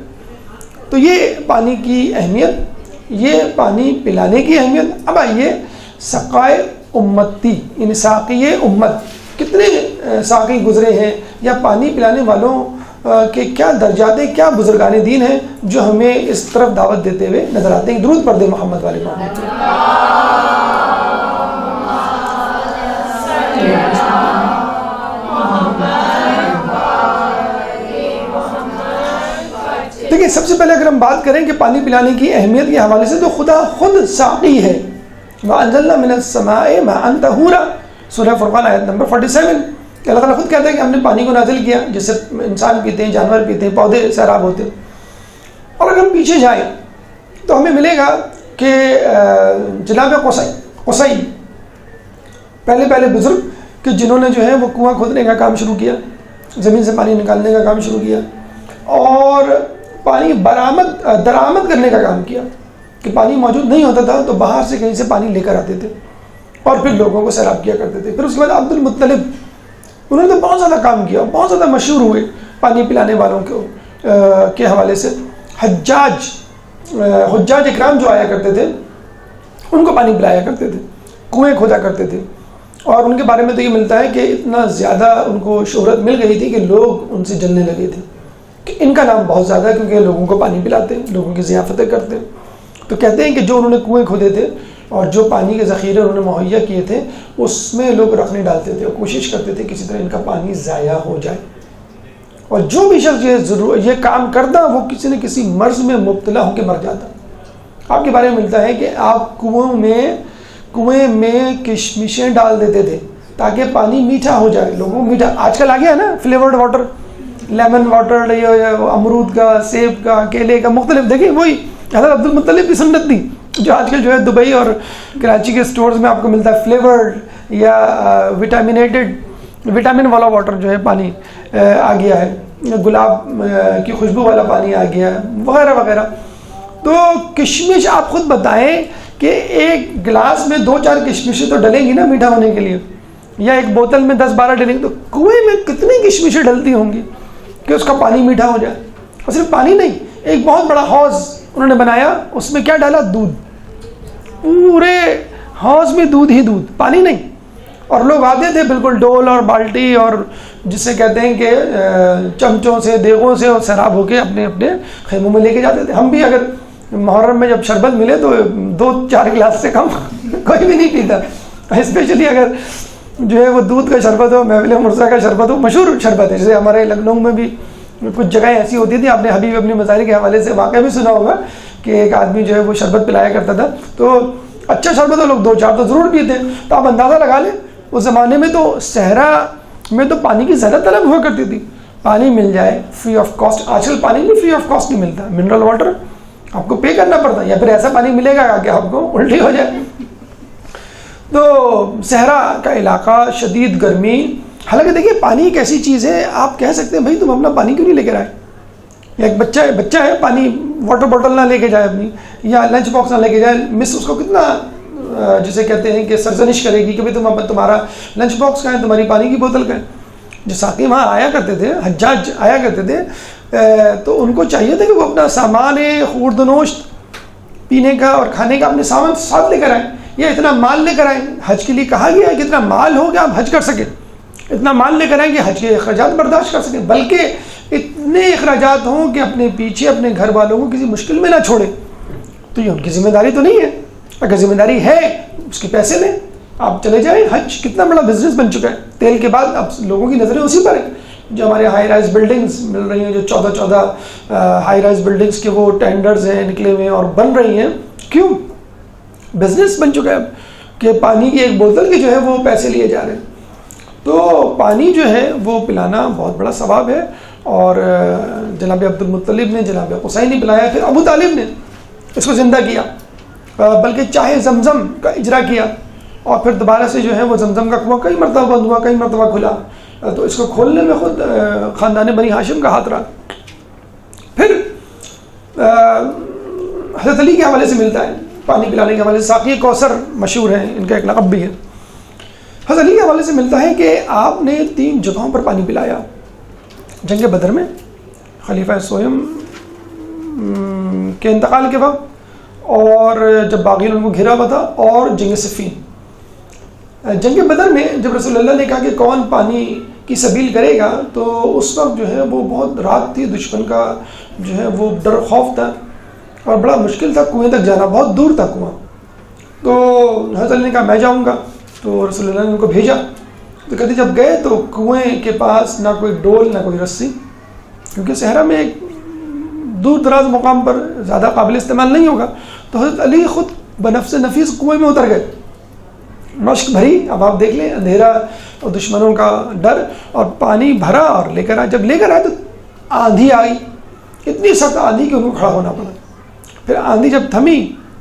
تو یہ پانی کی اہمیت، یہ پانی پلانے کی اہمیت۔ اب آئیے سقائے امتی، یعنی ساقی امت، کتنے ساقی گزرے ہیں، یا پانی پلانے والوں کے کیا درجات ہیں، کیا بزرگان دین ہیں جو ہمیں اس طرف دعوت دیتے ہوئے نظر آتے ہیں۔ درود پڑھ دیں محمد والے محمد۔ دیکھیں سب سے پہلے اگر ہم بات کریں کہ پانی پلانے کی اہمیت کے حوالے سے، تو خدا خود ساقی ہے۔ وَأَنزَلْنَا مِنَ السَّمَاءِ مَاءً طَهُورًا، سورہ فرقان آیت نمبر 47، کہ اللہ تعالیٰ خود کہتا ہے کہ ہم نے پانی کو نازل کیا جس سے انسان پیتے ہیں، جانور پیتے ہیں، پودے سیراب ہوتے ہیں۔ اور اگر ہم پیچھے جائیں تو ہمیں ملے گا کہ جناب قصی پہلے بزرگ کہ جنہوں نے جو ہے وہ کنواں کھودنے کا کام شروع کیا، زمین سے پانی نکالنے کا کام شروع کیا، اور پانی درآمد کرنے کا کام کیا، کہ پانی موجود نہیں ہوتا تھا تو باہر سے کہیں سے پانی لے کر آتے تھے اور پھر لوگوں کو سیراب کیا کرتے تھے۔ پھر اس کے بعد عبد المطلب، انہوں نے تو بہت زیادہ کام کیا، بہت زیادہ مشہور ہوئے پانی پلانے والوں کے حوالے سے۔ حجاج اکرام جو آیا کرتے تھے ان کو پانی پلایا کرتے تھے، کنویں کھودا کرتے تھے، اور ان کے بارے میں تو یہ ملتا ہے کہ اتنا زیادہ ان کو شہرت مل گئی تھی کہ لوگ ان سے جلنے لگے تھے کہ ان کا نام بہت زیادہ ہے، کیونکہ لوگوں کو پانی پلاتے ہیں، لوگوں کی ضیافتیں کرتے ہیں۔ تو کہتے ہیں کہ جو انہوں نے کنویں کھودے تھے اور جو پانی کے ذخیرے انہوں نے مہیا کیے تھے، اس میں لوگ رکھنے ڈالتے تھے اور کوشش کرتے تھے کسی طرح ان کا پانی ضائع ہو جائے، اور جو بھی شخص یہ کام کرتا وہ کسی نہ کسی مرض میں مبتلا ہو کے مر جاتا۔ آپ کے بارے میں ملتا ہے کہ آپ کنویں میں کشمشیں ڈال دیتے تھے تاکہ پانی میٹھا ہو جائے، لوگوں کو میٹھا۔ آج کل آ گیا ہے نا فلیورڈ واٹر، لیمن واٹر، امرود کا، سیب کا، کیلے کا، مختلف۔ دیکھیں وہی حضرت عبد المطلب کی سنت تھی جو آج کل جو ہے دبئی اور کراچی کے سٹورز میں آپ کو ملتا ہے، فلیورڈ یا وٹامن والا واٹر جو ہے پانی آ گیا ہے، گلاب کی خوشبو والا پانی آ گیا ہے، وغیرہ وغیرہ۔ تو کشمش آپ خود بتائیں کہ ایک گلاس میں 2-4 کشمشیں تو ڈلیں گی نا میٹھا ہونے کے لیے، یا ایک بوتل میں 10-12 ڈلیں گی، تو کنویں میں کتنی کشمشیں ڈلتی ہوں گی کہ اس کا پانی میٹھا ہو جائے۔ اور صرف پانی نہیں، ایک بہت بڑا حوض انہوں نے بنایا، اس میں کیا ڈالا؟ دودھ، پورے حوض میں دودھ ہی دودھ، پانی نہیں۔ اور لوگ آتے تھے بالکل ڈول اور بالٹی اور جسے کہتے ہیں کہ چمچوں سے، دیگوں سے، اور سیراب ہو کے اپنے اپنے خیموں میں لے کے جاتے تھے۔ ہم بھی اگر محرم میں جب شربت ملے تو 2-4 گلاس سے کم کوئی بھی نہیں پیتا، اسپیشلی اگر جو ہے وہ دودھ کا شربت ہو، محفل مرزا کا شربت ہو، مشہور شربت ہے۔ جیسے ہمارے لکھنؤ میں بھی کچھ جگہیں ایسی ہوتی تھیں، آپ نے حبیب ابن مظاہر کے حوالے سے واقعہ بھی سنا ہوگا کہ ایک آدمی جو ہے وہ شربت پلایا کرتا تھا، تو اچھا شربت ہو، لوگ 2-4 تو ضرور پیتے ہیں۔ تو آپ اندازہ لگا لیں اس زمانے میں تو صحرا میں تو پانی کی زیادہ طلب ہوا کرتی تھی، پانی مل جائے فری آف کاسٹ۔ آج کل پانی بھی فری آف کاسٹ نہیں ملتا، منرل واٹر آپ کو پے کرنا پڑتا ہے، یا پھر ایسا پانی ملے گا کہ آپ کو الٹی ہو جائے۔ تو صحرا کا علاقہ، شدید گرمی، حالانکہ دیکھیے پانی ایک ایسی چیز ہے، آپ کہہ سکتے ہیں بھائی تم اپنا پانی کیوں نہیں لے کر آئے، یا ایک بچہ ہے پانی واٹر بوٹل نہ لے کے جائے اپنی، یا لنچ باکس نہ لے کے جائے، مس اس کو کتنا جسے کہتے ہیں کہ سرزنش کرے گی کہ بھائی تمہارا لنچ باکس کہاں ہے، تمہاری پانی کی بوتل کہاں ہے۔ جو ساقی وہاں آیا کرتے تھے، حجاج آیا کرتے تھے، تو ان کو چاہیے تھا کہ وہ اپنا سامان خورد و نوشت پینے کا اور کھانے کا اپنے سامان ساتھ لے کر آئیں، یا اتنا مال لے کر آئیں۔ حج کے لیے کہا گیا ہے کہ اتنا مال ہو کہ آپ حج کر سکیں، اتنا مال لے کر آئیں کہ حج کے اخراجات برداشت کر سکیں، بلکہ اتنے اخراجات ہوں کہ اپنے پیچھے اپنے گھر والوں کو کسی مشکل میں نہ چھوڑیں۔ تو یہ ان کی ذمہ داری تو نہیں ہے، اگر ذمہ داری ہے اس کے پیسے لیں، آپ چلے جائیں۔ حج کتنا بڑا بزنس بن چکا ہے، تیل کے بعد اب لوگوں کی نظریں اسی پر ہیں۔ جو ہمارے ہائی رائز بلڈنگز مل رہی ہیں، جو 14 ہائی رائز بلڈنگز کے وہ ٹینڈرز ہیں نکلے ہوئے ہیں اور بن رہی ہیں، کیوں؟ بزنس بن چکا ہے کہ پانی کی ایک بوتل کے جو ہے وہ پیسے لیے جا رہے ہیں۔ تو پانی جو ہے وہ پلانا بہت بڑا ثواب ہے، اور جناب عبد المطلب نے، جناب قصی نے پلایا، پھر ابو طالب نے اس کو زندہ کیا، بلکہ چاہے زمزم کا اجرا کیا، اور پھر دوبارہ سے جو ہے وہ زمزم کا کنواں کئی مرتبہ بند ہوا، کئی مرتبہ کھلا، تو اس کو کھولنے میں خود خاندان بنی ہاشم کا ہاتھ رہا۔ پھر حضرت علی کے حوالے سے ملتا ہے، پانی پلانے کے حوالے سے ساقی کوثر مشہور ہیں، ان کا ایک لقب بھی ہے۔ حضرت علی کے حوالے سے ملتا ہے کہ آپ نے 3 جگہوں پر پانی پلایا، جنگ بدر میں خلیفہ سویم کے انتقال کے وقت، اور جب باغیوں نے ان کو گھیرا ہوا تھا، اور جنگ صفین۔ جنگ بدر میں جب رسول اللہ نے کہا کہ کون پانی کی سبیل کرے گا، تو اس وقت جو ہے وہ بہت رات تھی، دشمن کا جو ہے وہ ڈر خوف تھا، اور بڑا مشکل تھا کنویں تک جانا، بہت دور تھا کنواں۔ تو حضرت علی نے کہا میں جاؤں گا، تو رسول اللہ نے ان کو بھیجا۔ تو کہتے جب گئے تو کنویں کے پاس نہ کوئی ڈول نہ کوئی رسی، کیونکہ صحرا میں ایک دور دراز مقام پر زیادہ قابل استعمال نہیں ہوگا۔ تو حضرت علی خود بنفس نفیس کنویں میں اتر گئے، مشق بھری، اب آپ دیکھ لیں اندھیرا اور دشمنوں کا ڈر، اور پانی بھرا اور لے کر آئے۔ جب لے کر آئے تو آندھی آئی، اتنی سخت آندھی کہ ان کو کھڑا ہونا پڑا۔ پھر آندھی جب تھمی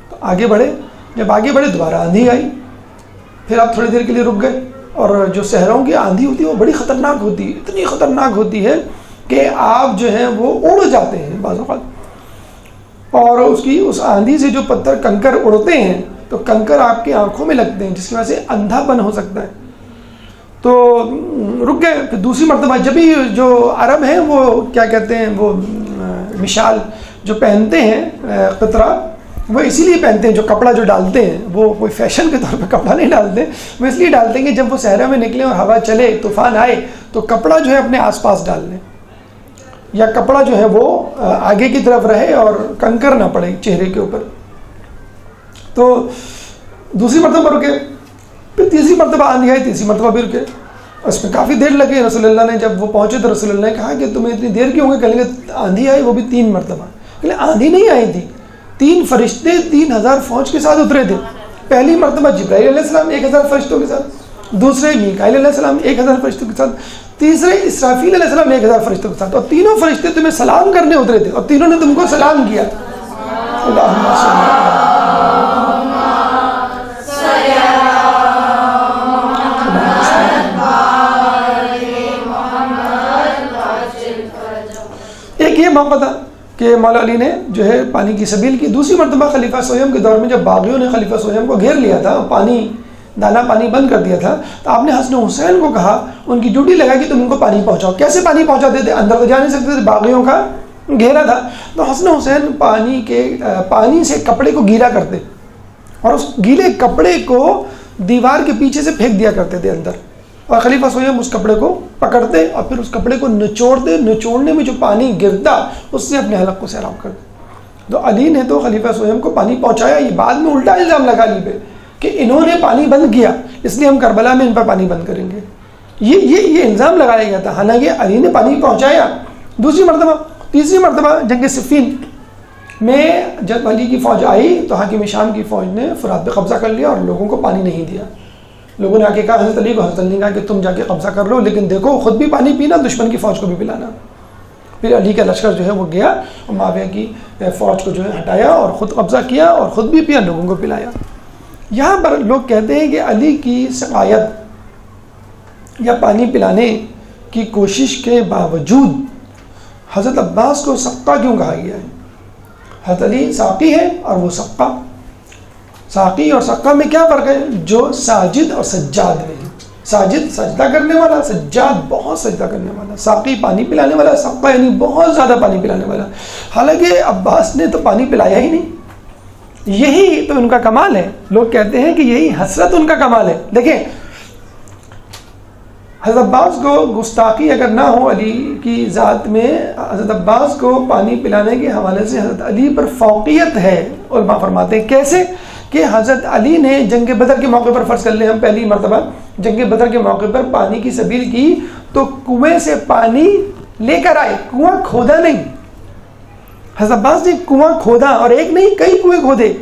تو آگے بڑھے، جب آگے بڑھے دوبارہ آندھی آئی، پھر آپ تھوڑی دیر کے لیے رک گئے۔ اور جو صحراؤں کی آندھی ہوتی ہے وہ بڑی خطرناک ہوتی ہے، اتنی خطرناک ہوتی ہے کہ آپ جو ہیں وہ اڑ جاتے ہیں بعض اوقات، اور اس آندھی سے جو پتھر کنکر اڑتے ہیں تو کنکر آپ کی آنکھوں میں لگتے ہیں، جس کی وجہ سے اندھا پن ہو سکتا ہے۔ تو رک گئے۔ پھر دوسری مرتبہ جب بھی جو عرب ہیں وہ کیا کہتے ہیں، وہ مشال جو پہنتے ہیں قطرہ، وہ اسی لیے پہنتے ہیں، جو کپڑا جو ڈالتے ہیں وہ کوئی فیشن کے طور پہ کپڑا نہیں ڈالتے، وہ اس لیے ڈالتے ہیں کہ جب وہ صحرا میں نکلیں اور ہوا چلے، طوفان آئے، تو کپڑا جو ہے اپنے آس پاس ڈال لیں، یا کپڑا جو ہے وہ آگے کی طرف رہے اور کنکر نہ پڑے چہرے کے اوپر۔ تو دوسری مرتبہ رکے، پھر تیسری مرتبہ آندھی آئی، تیسری مرتبہ بھی رکے، اس میں کافی دیر لگی۔ رسول اللہ نے جب وہ پہنچے تو رسول اللہ نے کہا کہ تمہیں اتنی دیر کیوں ہوگی؟ کہیں گے آندھی آئی، وہ بھی 3 مرتبہ۔ کہ آندھی نہیں آئی تھی، 3 فرشتے 3000 فوج کے ساتھ اترے تھے۔ پہلی مرتبہ جبرائیل علیہ السلام 1000 فرشتوں کے ساتھ، دوسرے میکائیل علیہ السلام 1000 فرشتوں کے ساتھ، تیسرے اسرافیل علیہ السلام 1000 فرشتوں کے ساتھ، اور تینوں فرشتے تمہیں سلام کرنے اترے تھے، اور تینوں نے تم کو سلام کیا۔ اللہم صلی اللہ ایک یہ موقع تھا کہ مولا علی نے جو ہے پانی کی سبیل کی۔ دوسری مرتبہ خلیفہ سویم کے دور میں جب باغیوں نے خلیفہ سویم کو گھیر لیا تھا، دانا پانی بند کر دیا تھا، تو آپ نے حسن حسین کو کہا، ان کی ڈیوٹی لگا کہ تم ان کو پانی پہنچاؤ۔ کیسے پانی پہنچاتے تھے؟ اندر تو جا نہیں سکتے تھے، باغیوں کا گھیرا تھا۔ تو حسن حسین پانی سے کپڑے کو گیلا کرتے، اور اس گیلے کپڑے کو دیوار کے پیچھے سے پھینک دیا کرتے تھے اندر، اور خلیفہ سویم اس کپڑے کو پکڑتے اور پھر اس کپڑے کو نچوڑتے، نچوڑنے میں جو پانی گرتا اس سے اپنے حلق کو سیراب کرتے۔ تو علی نے تو خلیفہ سویم کو پانی پہنچایا، یہ بعد میں الٹا الزام لگا علی پہ کہ انہوں نے پانی بند کیا، اس لیے ہم کربلا میں ان پر پانی بند کریں گے، یہ الزام لگایا گیا تھا، حالانکہ علی نے پانی پہنچایا۔ دوسری مرتبہ، تیسری مرتبہ جنگ صفین میں جب علی کی فوج آئی تو حاکم شام کی فوج نے فرات پہ قبضہ کر لیا اور لوگوں کو پانی نہیں دیا۔ لوگوں نے آ کے کہا حضرت علی کو، حضرت علی نے کہا کہ تم جا کے قبضہ کر لو، لیکن دیکھو خود بھی پانی پینا، دشمن کی فوج کو بھی پلانا۔ پھر علی کا لشکر جو ہے وہ گیا اور معاویہ کی فوج کو جو ہے ہٹایا اور خود قبضہ کیا اور خود بھی پیا، لوگوں کو پلایا۔ یہاں پر لوگ کہتے ہیں کہ علی کی سقایت یا پانی پلانے کی کوشش کے باوجود حضرت عباس کو سقا کیوں کہا گیا ہے؟ حضرت علی ساقی ہے اور وہ سقا۔ ساقی اور سقا میں کیا فرق ہے؟ جو ساجد اور سجاد میں ہے، ساجد سجدہ کرنے والا، سجاد بہت سجدہ کرنے والا، ساقی پانی پلانے والا، سقا یعنی بہت زیادہ پانی پلانے والا۔ حالانکہ عباس نے تو پانی پلایا ہی نہیں، یہی تو ان کا کمال ہے۔ لوگ کہتے ہیں کہ یہی حسرت ان کا کمال ہے۔ دیکھیں حضرت عباس کو گستاخی اگر نہ ہو علی کی ذات میں، حضرت عباس کو پانی پلانے کے حوالے سے حضرت علی پر فوقیت ہے۔ علماء فرماتے ہیں کیسے کہ حضرت علی نے جنگ بدر کے موقع پر، فرض کر لیں ہم پہلی مرتبہ جنگ بدر کے موقع پر پانی کی سبیل کی تو کنویں سے پانی لے کر آئے، کنواں کھودا نہیں۔ حضرت عباس نے کنواں کھودا، اور ایک نہیں کئی کنویں کھودے،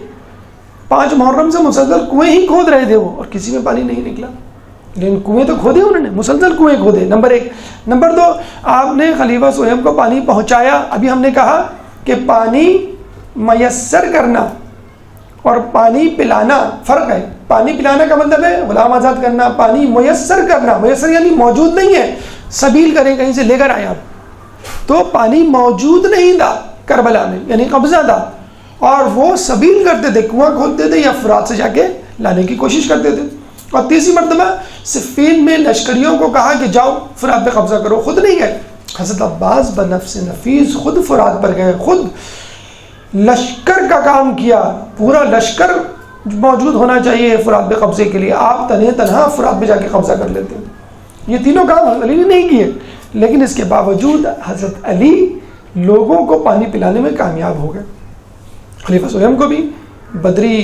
5 محرم سے مسلسل کنویں ہی کھود رہے تھے وہ، اور کسی میں پانی نہیں نکلا، لیکن کنویں تو کھودے انہوں نے، مسلسل کنویں کھودے۔ نمبر 1۔ نمبر 2، آپ نے خلیفہ سہیب کو پانی پہنچایا۔ ابھی ہم نے کہا کہ پانی میسر کرنا اور پانی پلانا فرق ہے۔ پانی پلانا کا مطلب ہے غلام آزاد کرنا، پانی میسر کرنا، میسر یعنی موجود نہیں ہے، سبیل کریں کہیں سے لے کر آئے آپ، تو پانی موجود نہیں تھا کربلا میں، یعنی قبضہ تھا، اور وہ سبیل کرتے تھے، کنواں کھودتے تھے یا فرات سے جا کے لانے کی کوشش کرتے تھے۔ اور تیسری مرتبہ صفین میں لشکریوں کو کہا کہ جاؤ فرات پہ قبضہ کرو، خود نہیں گئے. حضرت عباس بنفس نفیس خود فرات پر گئے، خود لشکر کا کام کیا. پورا لشکر موجود ہونا چاہیے فرات پہ قبضے کے لیے، آپ تنہا فرات پہ جا کے قبضہ کر لیتے. یہ تینوں کام حضرت علی نے نہیں کیے، لیکن اس کے باوجود حضرت علی لوگوں کو پانی پلانے میں کامیاب ہو گئے. خلیفہ سویم کو بھی، بدری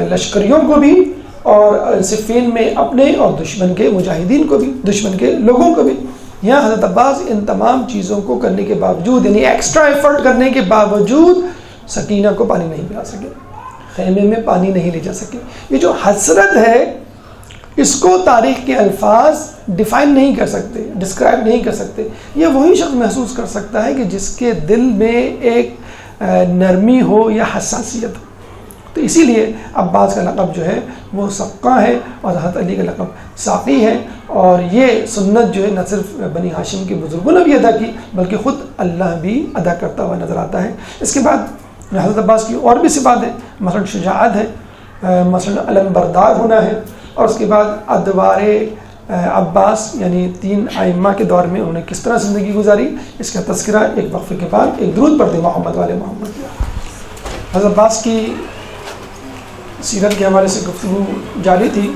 لشکریوں کو بھی، اور صفین میں اپنے اور دشمن کے مجاہدین کو بھی، دشمن کے لوگوں کو بھی. یہاں حضرت عباس ان تمام چیزوں کو کرنے کے باوجود، یعنی ایکسٹرا ایفرٹ کرنے کے باوجود سکینہ کو پانی نہیں پلا سکے، خیمے میں پانی نہیں لے جا سکے. یہ جو حسرت ہے اس کو تاریخ کے الفاظ ڈیفائن نہیں کر سکتے، ڈسکرائب نہیں کر سکتے. یہ وہی شخص محسوس کر سکتا ہے کہ جس کے دل میں ایک نرمی ہو یا حساسیت ہو. تو اسی لیے عباس کا لقب جو ہے وہ سقا ہے، اور حضرت علی کا لقب ساقی ہے. اور یہ سنت جو ہے نہ صرف بنی ہاشم کے بزرگوں نے بھی ادا کی، بلکہ خود اللہ بھی ادا کرتا ہوا نظر آتا ہے. اس کے بعد حضرت عباس کی اور بھی صفات ہیں، مثلا شجاعت ہے، مثلا علم بردار ہونا ہے. اور اس کے بعد ادوار عباس یعنی 3 ائمہ کے دور میں انہوں نے کس طرح زندگی گزاری، اس کا تذکرہ ایک وقفے کے بعد ایک درود پڑھتے محمد والے محمد. حضرت عباس کی سیرت کے حوالے سے گفتگو جاری تھی،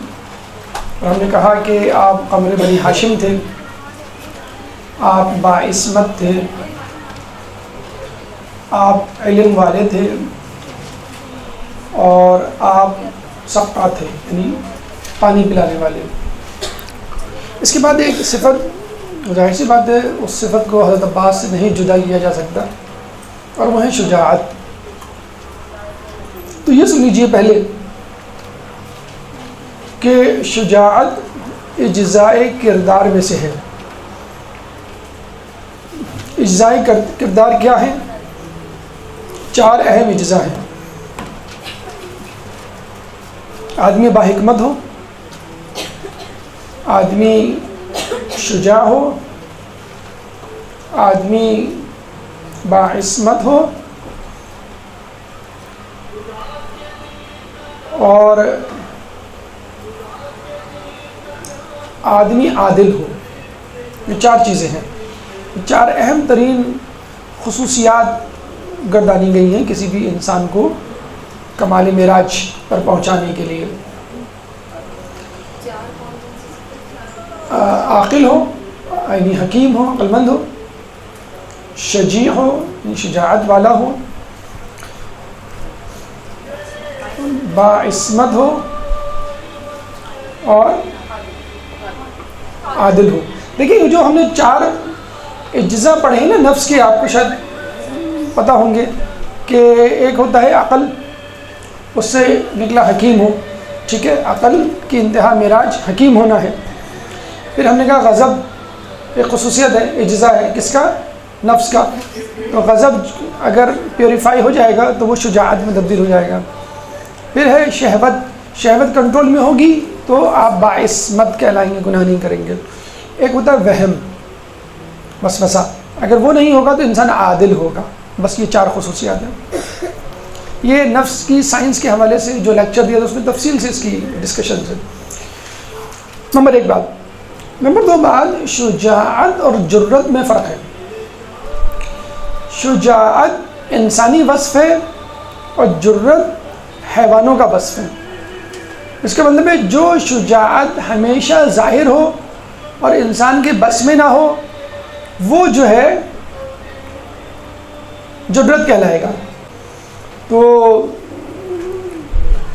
اور ہم نے کہا کہ آپ قمر بنی ہاشم تھے، آپ باعصمت تھے، آپ علم والے تھے، اور آپ سقا تھے یعنی پانی پلانے والے. اس کے بعد ایک صفت، ظاہر سی بات ہے اس صفت کو حضرت عباس سے نہیں جدا کیا جا سکتا، اور وہ ہے شجاعت. تو یہ سن لیجیے پہلے کہ شجاعت اجزائے کردار میں سے ہے. اجزائے کردار کیا ہے؟ 4 اہم اجزاء ہیں. آدمی باحکمت ہو، آدمی شجاع ہو، آدمی باعصمت ہو، اور آدمی عادل ہو. یہ 4 چیزیں ہیں، 4 اہم ترین خصوصیات گردانی گئی ہیں کسی بھی انسان کو کمال معراج پر پہنچانے کے لیے. عاقل ہو یعنی حکیم ہو، عقل مند ہو، شجیع ہو یعنی شجاعت والا ہو، باعصمت ہو، اور عادل ہو. دیکھیے جو ہم نے 4 اجزاء پڑھے ہیں نا نفس کے، آپ کو شاید پتہ ہوں گے کہ ایک ہوتا ہے عقل، اس سے نکلا حکیم ہو. ٹھیک ہے، عقل کی انتہا معراج حکیم ہونا ہے. پھر ہم نے کہا غضب ایک خصوصیت ہے، اجزاء ہے کس کا؟ نفس کا. تو غضب اگر پیوریفائی ہو جائے گا تو وہ شجاعت میں تبدیل ہو جائے گا. پھر ہے شہوت، شہوت کنٹرول میں ہوگی تو آپ باعصمت کہلائیں گے، گناہ نہیں کریں گے. ایک ہوتا ہے وہم، وسوسہ، اگر وہ نہیں ہوگا تو انسان عادل ہوگا. بس یہ 4 خصوصیات ہیں. یہ نفس کی سائنس کے حوالے سے جو لیکچر دیا تھا اس میں تفصیل سے اس کی ڈسکشن ہے. نمبر 1 بات. نمبر 2 بات، شجاعت اور جرت میں فرق ہے. شجاعت انسانی وصف ہے اور جرت حیوانوں کا وصف ہے. اس کا مطلب ہے جو شجاعت ہمیشہ ظاہر ہو اور انسان کے بس میں نہ ہو وہ جو ہے جرت کہلائے گا. تو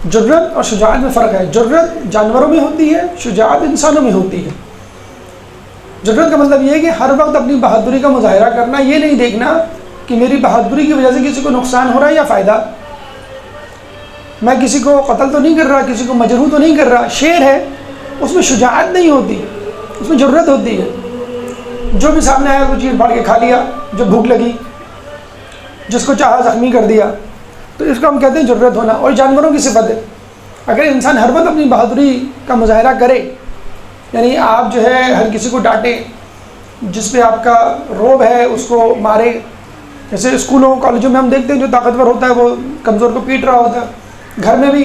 جرت اور شجاعت میں فرق ہے. جرت جانوروں میں ہوتی ہے، شجاعت انسانوں میں ہوتی ہے. جرت کا مطلب یہ ہے کہ ہر وقت اپنی بہادری کا مظاہرہ کرنا، یہ نہیں دیکھنا کہ میری بہادری کی وجہ سے کسی کو نقصان ہو رہا ہے یا فائدہ. میں کسی کو قتل تو نہیں کر رہا، کسی کو مجروح تو نہیں کر رہا. شیر ہے اس میں شجاعت نہیں ہوتی، اس میں جرت ہوتی ہے. جو بھی سامنے آیا وہ چیز پھاڑ کے کھا لیا، جو بھوک لگی، جس کو چاہا زخمی کر دیا. تو اس کو ہم کہتے ہیں جرت ہونا. اور جانوروں کی صفت ہے. اگر انسان ہر وقت اپنی بہادری کا مظاہرہ کرے، یعنی آپ جو ہے ہر کسی کو ڈانٹیں، جس پہ آپ کا روب ہے اس کو مارے. جیسے اسکولوں کالجوں میں ہم دیکھتے ہیں جو طاقتور ہوتا ہے وہ کمزور کو پیٹ رہا ہوتا ہے. گھر میں بھی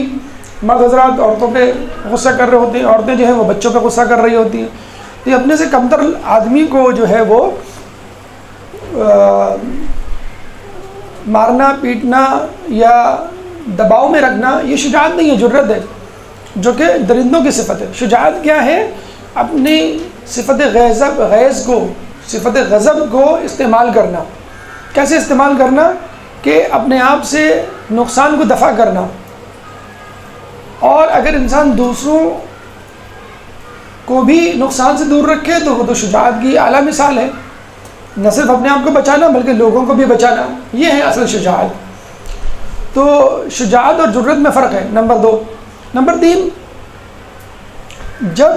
مرد حضرات عورتوں پہ غصہ کر رہے ہوتے ہیں، عورتیں جو ہیں وہ بچوں پہ غصہ کر رہی ہوتی ہیں. تو یہ اپنے سے کمتر آدمی کو جو ہے وہ مارنا پیٹنا یا دباؤ میں رکھنا یہ شجاعت نہیں ہے، جرت ہے، جو کہ درندوں کی صفت ہے. شجاعت کیا ہے؟ اپنی صفت غیظ کو، صفت غضب کو استعمال کرنا. کیسے استعمال کرنا؟ کہ اپنے آپ سے نقصان کو دفع کرنا. اور اگر انسان دوسروں کو بھی نقصان سے دور رکھے تو وہ تو شجاعت کی اعلیٰ مثال ہے. نہ صرف اپنے آپ کو بچانا بلکہ لوگوں کو بھی بچانا، یہ ہے اصل شجاعت. تو شجاعت اور جرت میں فرق ہے، نمبر 2. نمبر 3، جب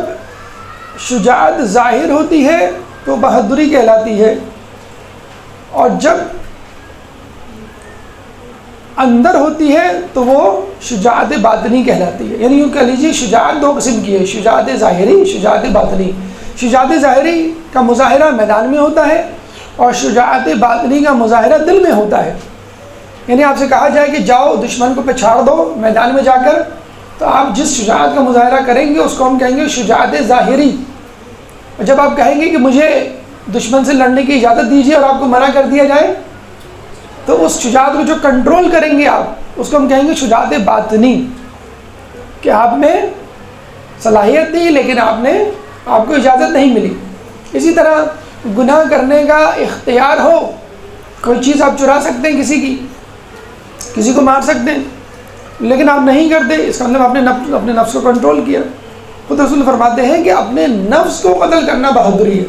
شجاعت ظاہر ہوتی ہے تو بہادری کہلاتی ہے، اور جب اندر ہوتی ہے تو وہ شجاعت باطنی کہلاتی ہے. یعنی یوں کہہ لیجیے شجاعت 2 قسم کی ہے، شجاعت ظاہری، شجاعت باطنی. شجاعت ظاہری کا مظاہرہ میدان میں ہوتا ہے اور شجاعت باطنی کا مظاہرہ دل میں ہوتا ہے. یعنی آپ سے کہا جائے کہ جاؤ دشمن کو پچھاڑ دو میدان میں جا کر، تو آپ جس شجاعت کا مظاہرہ کریں گے اس کو ہم کہیں گے شجاعت ظاہری. اور جب آپ کہیں گے کہ مجھے دشمن سے لڑنے کی اجازت دیجیے اور آپ کو منع کر دیا جائے، تو اس شجاعت کو جو کنٹرول کریں گے آپ، اس کو ہم کہیں گے شجاعت باطنی، کہ آپ میں صلاحیت تھی لیکن آپ کو اجازت نہیں ملی. اسی طرح گناہ کرنے کا اختیار ہو، کوئی چیز آپ چرا سکتے ہیں کسی کو مار سکتے ہیں، لیکن آپ نہیں کرتے، اس کا مطلب آپ نے اپنے نفس کو کنٹرول کیا. خود رسول فرماتے ہیں کہ اپنے نفس کو قتل کرنا بہادری ہے.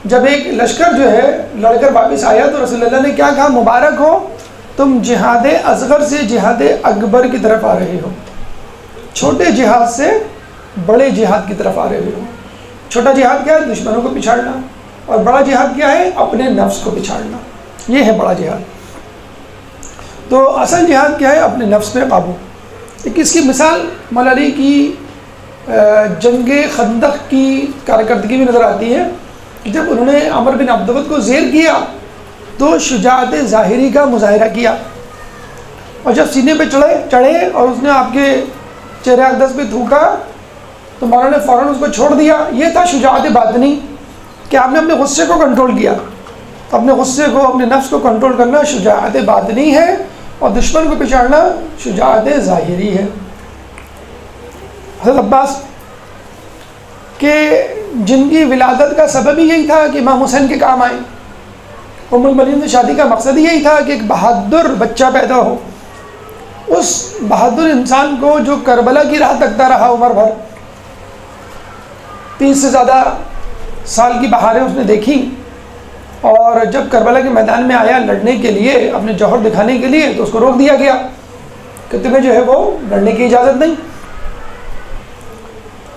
جب ایک لشکر جو ہے لڑ کر واپس آیا تو رسول اللہ نے کیا کہا؟ مبارک ہو، تم جہاد اصغر سے جہاد اکبر کی طرف آ رہے ہو. چھوٹے جہاد سے بڑے جہاد کی طرف آ رہے ہو. چھوٹا جہاد کیا ہے؟ دشمنوں کو پچھاڑنا. اور بڑا جہاد کیا ہے؟ اپنے نفس کو پچھاڑنا. یہ ہے بڑا جہاد. تو اصل جہاد کیا ہے؟ اپنے نفس پہ قابو. اس کی مثال مولا علی کی جنگ خندق کی کارکردگی میں نظر آتی ہے. جب انہوں نے عمر بن عبدود کو زیر کیا تو شجاعت ظاہری کا مظاہرہ کیا، اور جب سینے پہ چڑھے اور اس نے آپ کے چہرے اقدس پہ تھوکا تو مولا نے فوراً اس کو چھوڑ دیا. یہ تھا شجاعت باطنی، کہ آپ نے اپنے غصے کو کنٹرول کیا. اپنے غصے کو، اپنے نفس کو کنٹرول کرنا شجاعت باطنی ہے، اور دشمن کو پچھاڑنا شجاعت ظاہری ہے. حضرت عباس کہ جن کی ولادت کا سبب ہی یہی تھا کہ امام حسین کے کام آئے، ام المؤمنین سے شادی کا مقصد ہی یہی تھا کہ ایک بہادر بچہ پیدا ہو. اس بہادر انسان کو جو کربلا کی راہ تکتا رہا عمر بھر، 30 سے زیادہ سال کی بہاریں اس نے دیکھی، اور جب کربلا کے میدان میں آیا لڑنے کے لیے، اپنے جوہر دکھانے کے لیے، تو اس کو روک دیا گیا کہ تمہیں جو ہے وہ لڑنے کی اجازت نہیں.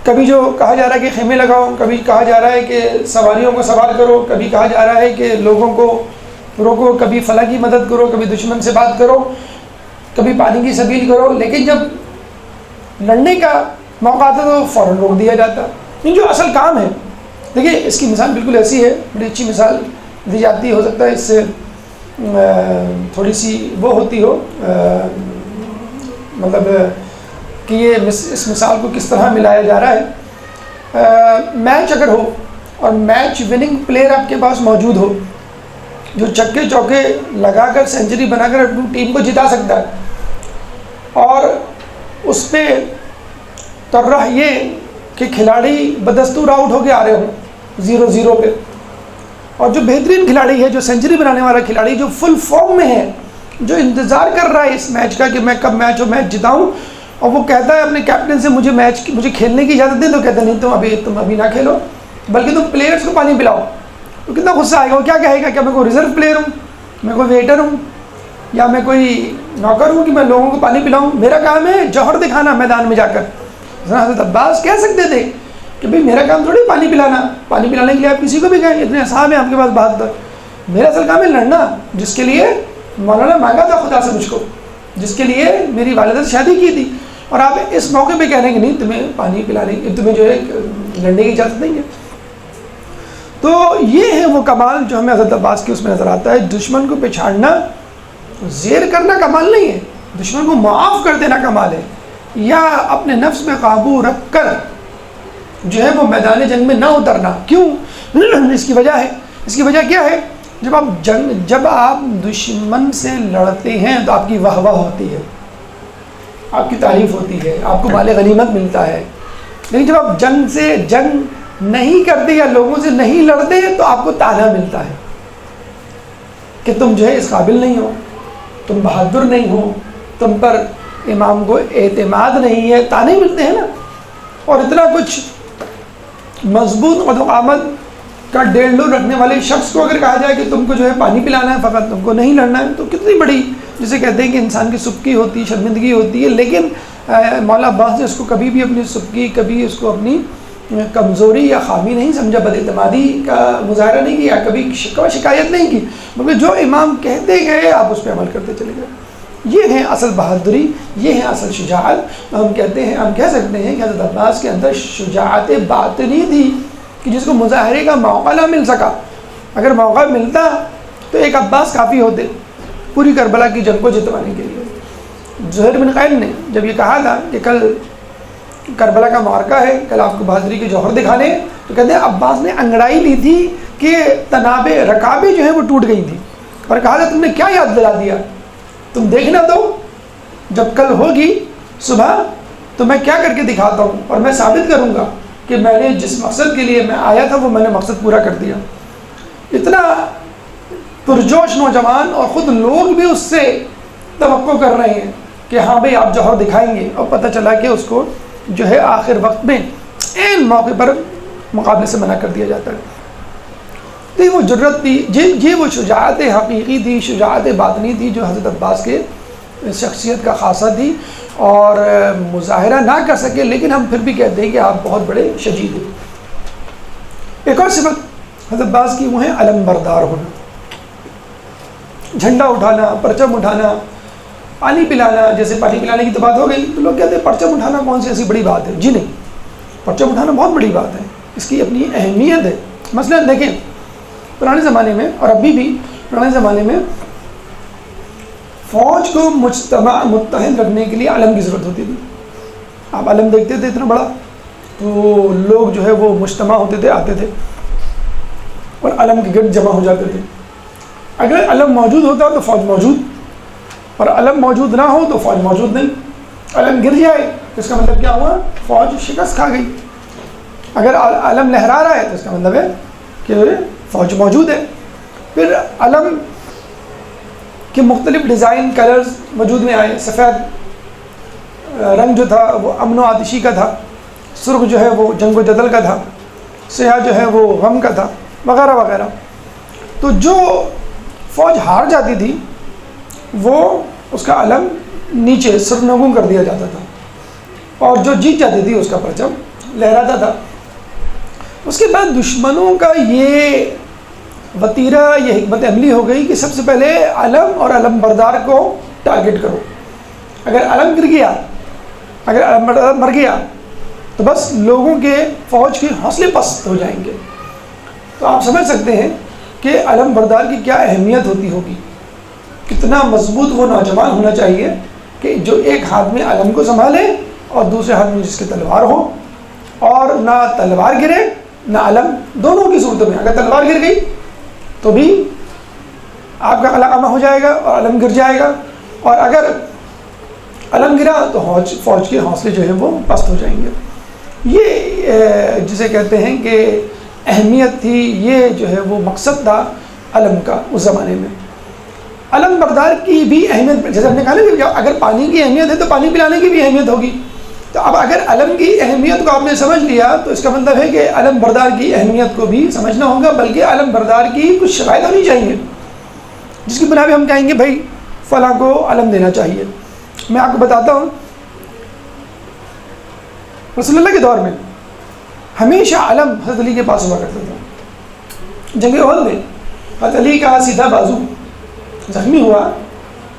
کبھی جو کہا جا رہا ہے کہ خیمے لگاؤ، کبھی کہا جا رہا ہے کہ سواریوں کو سوار کرو، کبھی کہا جا رہا ہے کہ لوگوں کو روکو، کبھی فلاں کی مدد کرو، کبھی دشمن سے بات کرو، کبھی پانی کی سبیل کرو. لیکن جب لڑنے کا موقع آتا تو فوراً روک دیا جاتا. یہ جو اصل کام ہے، دیکھیے اس کی مثال بالکل ایسی ہے، بڑی اچھی مثال دی جاتی ہے. ہو سکتا ہے اس سے تھوڑی سی وہ ہوتی ہو، مطلب کہ یہ اس مثال کو کس طرح ملایا جا رہا ہے. میچ اگر ہو اور میچ وننگ پلیئر آپ کے پاس موجود ہو، جو چکے چوکے لگا کر سینچری بنا کر اپنی ٹیم کو جتا سکتا ہے، اور اس پہ طرح یہ کہ کھلاڑی بدستور آؤٹ ہو کے آ رہے ہوں 0-0 پہ، اور جو بہترین کھلاڑی ہے، جو سینچری بنانے والا کھلاڑی، جو فل فارم میں ہے، جو انتظار کر رہا ہے اس میچ کا کہ میں کب میچ جتاؤں، اور وہ کہتا ہے اپنے کیپٹن سے مجھے کھیلنے کی اجازت دیں، تو کہتا نہیں تم ابھی نہ کھیلو، بلکہ تم پلیئرز کو پانی پلاؤ. تو کتنا غصہ آئے گا، وہ کیا کہے گا؟ کیا میں کوئی ریزرو پلیئر ہوں، میں کوئی ویٹر ہوں، یا میں کوئی نوکر ہوں کہ میں لوگوں کو پانی پلاؤں؟ میرا کام ہے جوہر دکھانا میدان میں جا کر. حضرت عباس کہہ سکتے تھے کہ بھئی میرا کام تھوڑی پانی پلانا، پانی پلانے کے لیے آپ کسی کو بھی کہیں، اتنے اصحاب ہیں آپ کے پاس بہادر. میرا اصل کام ہے لڑنا، جس کے لیے مولانا مانگا تھا خدا سے مجھ کو، جس کے لیے میری والدہ سے شادی کی تھی، اور آپ اس موقع پہ کہہ رہے ہیں کہ نہیں تمہیں پانی پلانے کی، تمہیں جو ہے لڑنے کی اجازت نہیں ہے. تو یہ ہے وہ کمال جو ہمیں حضرت عباس کی اس میں نظر آتا ہے. دشمن کو پچھاڑنا، زیر کرنا کمال نہیں ہے، دشمن کو معاف کر دینا کمال ہے، یا اپنے نفس پہ قابو رکھ کر جو ہے وہ میدان جنگ میں نہ اترنا. کیوں؟ اس کی وجہ ہے. اس کی وجہ کیا ہے؟ جب آپ دشمن سے لڑتے ہیں تو آپ کی واہ واہ ہوتی ہے، آپ کی تعریف ہوتی ہے، آپ کو مال غنیمت ملتا ہے. لیکن جب آپ جنگ نہیں کرتے یا لوگوں سے نہیں لڑتے تو آپ کو طعنہ ملتا ہے کہ تم جو ہے اس قابل نہیں ہو، تم بہادر نہیں ہو، تم پر امام کو اعتماد نہیں ہے. طعنے ملتے ہیں نا. اور اتنا کچھ مضبوط قد و قامت کا 1.5 رکھنے والے شخص کو اگر کہا جائے کہ تم کو جو ہے پانی پلانا ہے فقط، تم کو نہیں لڑنا ہے، تو کتنی بڑی، جسے کہتے ہیں کہ انسان کی سبکی ہوتی ہے، شرمندگی ہوتی ہے. لیکن مولا عباس نے اس کو کبھی بھی اپنی سبکی، کبھی اس کو اپنی کمزوری یا خامی نہیں سمجھا، بد اعتمادی کا مظاہرہ نہیں کیا، کبھی شکایت نہیں کی، بلکہ جو امام کہتے گئے آپ اس پہ عمل کرتے چلے گئے. یہ ہے اصل بہادری، یہ ہے اصل شجاعت. ہم کہہ سکتے ہیں کہ حضرت عباس کے اندر شجاعت باطنی تھی کہ جس کو مظاہرے کا موقع نہ مل سکا. اگر موقع ملتا تو ایک عباس کافی ہوتے پوری کربلا کی جنگ کو جتوانے کے لیے. زہیر بن قیل نے جب یہ کہا تھا کہ کل کربلا کا معرکہ ہے، کل آپ کو بہادری کے جوہر دکھانے، تو کہتے ہیں عباس نے انگڑائی لی تھی کہ رکابیں جو ہیں وہ ٹوٹ گئی تھیں، اور کہا تھا تم نے کیا یاد دلا دیا، تم دیکھنا تو جب کل ہوگی صبح تو میں کیا کر کے دکھاتا ہوں، اور میں ثابت کروں گا کہ میں نے جس مقصد کے لیے میں آیا تھا وہ میں نے مقصد پورا کر دیا. اتنا پرجوش نوجوان، اور خود لوگ بھی اس سے توقع کر رہے ہیں کہ ہاں بھئی آپ جوہر دکھائیں گے، اور پتہ چلا کہ اس کو جو ہے آخر وقت میں عین موقع پر مقابلے سے منع کر دیا جاتا ہے. تو یہ وہ جرت تھی، یہ وہ شجاعت حقیقی تھی، شجاعت باطنی تھی جو حضرت عباس کے شخصیت کا خاصہ تھی، اور مظاہرہ نہ کر سکے لیکن ہم پھر بھی کہتے ہیں کہ آپ بہت بڑے شجیع ہیں. ایک اور صفت حضرت عباس کی وہ ہے علم بردار ہونا، جھنڈا اٹھانا، پرچم اٹھانا، پانی پلانا. جیسے پانی پلانے کی تو بات ہو گئی تو لوگ کہتے ہیں پرچم اٹھانا کون سی ایسی بڑی بات ہے. جی نہیں، پرچم اٹھانا بہت بڑی بات ہے، اس کی اپنی اہمیت ہے. مثلا دیکھیں پرانے زمانے میں اور ابھی بھی پرانے زمانے میں فوج کو مجتمع متحد رکھنے کے لیے علم کی ضرورت ہوتی تھی. آپ علم دیکھتے تھے اتنا بڑا تو لوگ جو ہے وہ مجتمع ہوتے تھے، آتے تھے اور علم کے گرد جمع ہو جاتے تھے. اگر علم موجود ہوتا تو فوج موجود، اور علم موجود نہ ہو تو فوج موجود نہیں. علم گر جائے تو اس کا مطلب کیا ہوا؟ فوج شکست کھا گئی. اگر علم لہرا رہا ہے تو اس کا مطلب ہے کہ فوج موجود ہے. پھر علم کے مختلف ڈیزائن، کلرز وجود میں آئے. سفید رنگ جو تھا وہ امن و آتشی کا تھا، سرخ جو ہے وہ جنگ و جدل کا تھا، سیاہ جو ہے وہ غم کا تھا، وغیرہ وغیرہ. تو جو فوج ہار جاتی تھی وہ اس کا علم نیچے سرنگوں کر دیا جاتا تھا، اور جو جیت جاتی تھی اس کا پرچم لہراتا تھا. اس کے بعد دشمنوں کا یہ وتیرہ، یہ حکمت عملی ہو گئی کہ سب سے پہلے علم اور علم بردار کو ٹارگٹ کرو. اگر علم گر گیا، اگر علم بردار مر گیا تو بس لوگوں کے، فوج کے حوصلے پست ہو جائیں گے. تو آپ سمجھ سکتے ہیں کہ علم بردار کی کیا اہمیت ہوتی ہوگی، کتنا مضبوط وہ نوجوان ہونا چاہیے کہ جو ایک ہاتھ میں علم کو سنبھالے اور دوسرے ہاتھ میں جس کی تلوار ہو، اور نہ تلوار گرے نہ علم، دونوں کی صورت میں. اگر تلوار گر گئی تو بھی آپ کا قلعہ ہو جائے گا اور علم گر جائے گا، اور اگر علم گرا تو فوج کے حوصلے جو ہیں وہ پست ہو جائیں گے. یہ جسے کہتے ہیں کہ اہمیت تھی، یہ جو ہے وہ مقصد تھا علم کا اس زمانے میں. علم بردار کی بھی اہمیت، جیسے ہم نے کہا نا کہ اگر پانی کی اہمیت ہے تو پانی پلانے کی بھی اہمیت ہوگی. تو اب اگر علم کی اہمیت کو آپ نے سمجھ لیا تو اس کا مطلب ہے کہ علم بردار کی اہمیت کو بھی سمجھنا ہوگا، بلکہ علم بردار کی کچھ شرائط ہونی چاہیے جس کی بنا پہ ہم کہیں گے بھائی فلاں کو علم دینا چاہیے. میں آپ کو بتاتا ہوں، رسول اللہ کے دور میں ہمیشہ علم حضرت علی کے پاس ہوا کرتا تھا. جنگ احد میں حضرت علی کا سیدھا بازو زخمی ہوا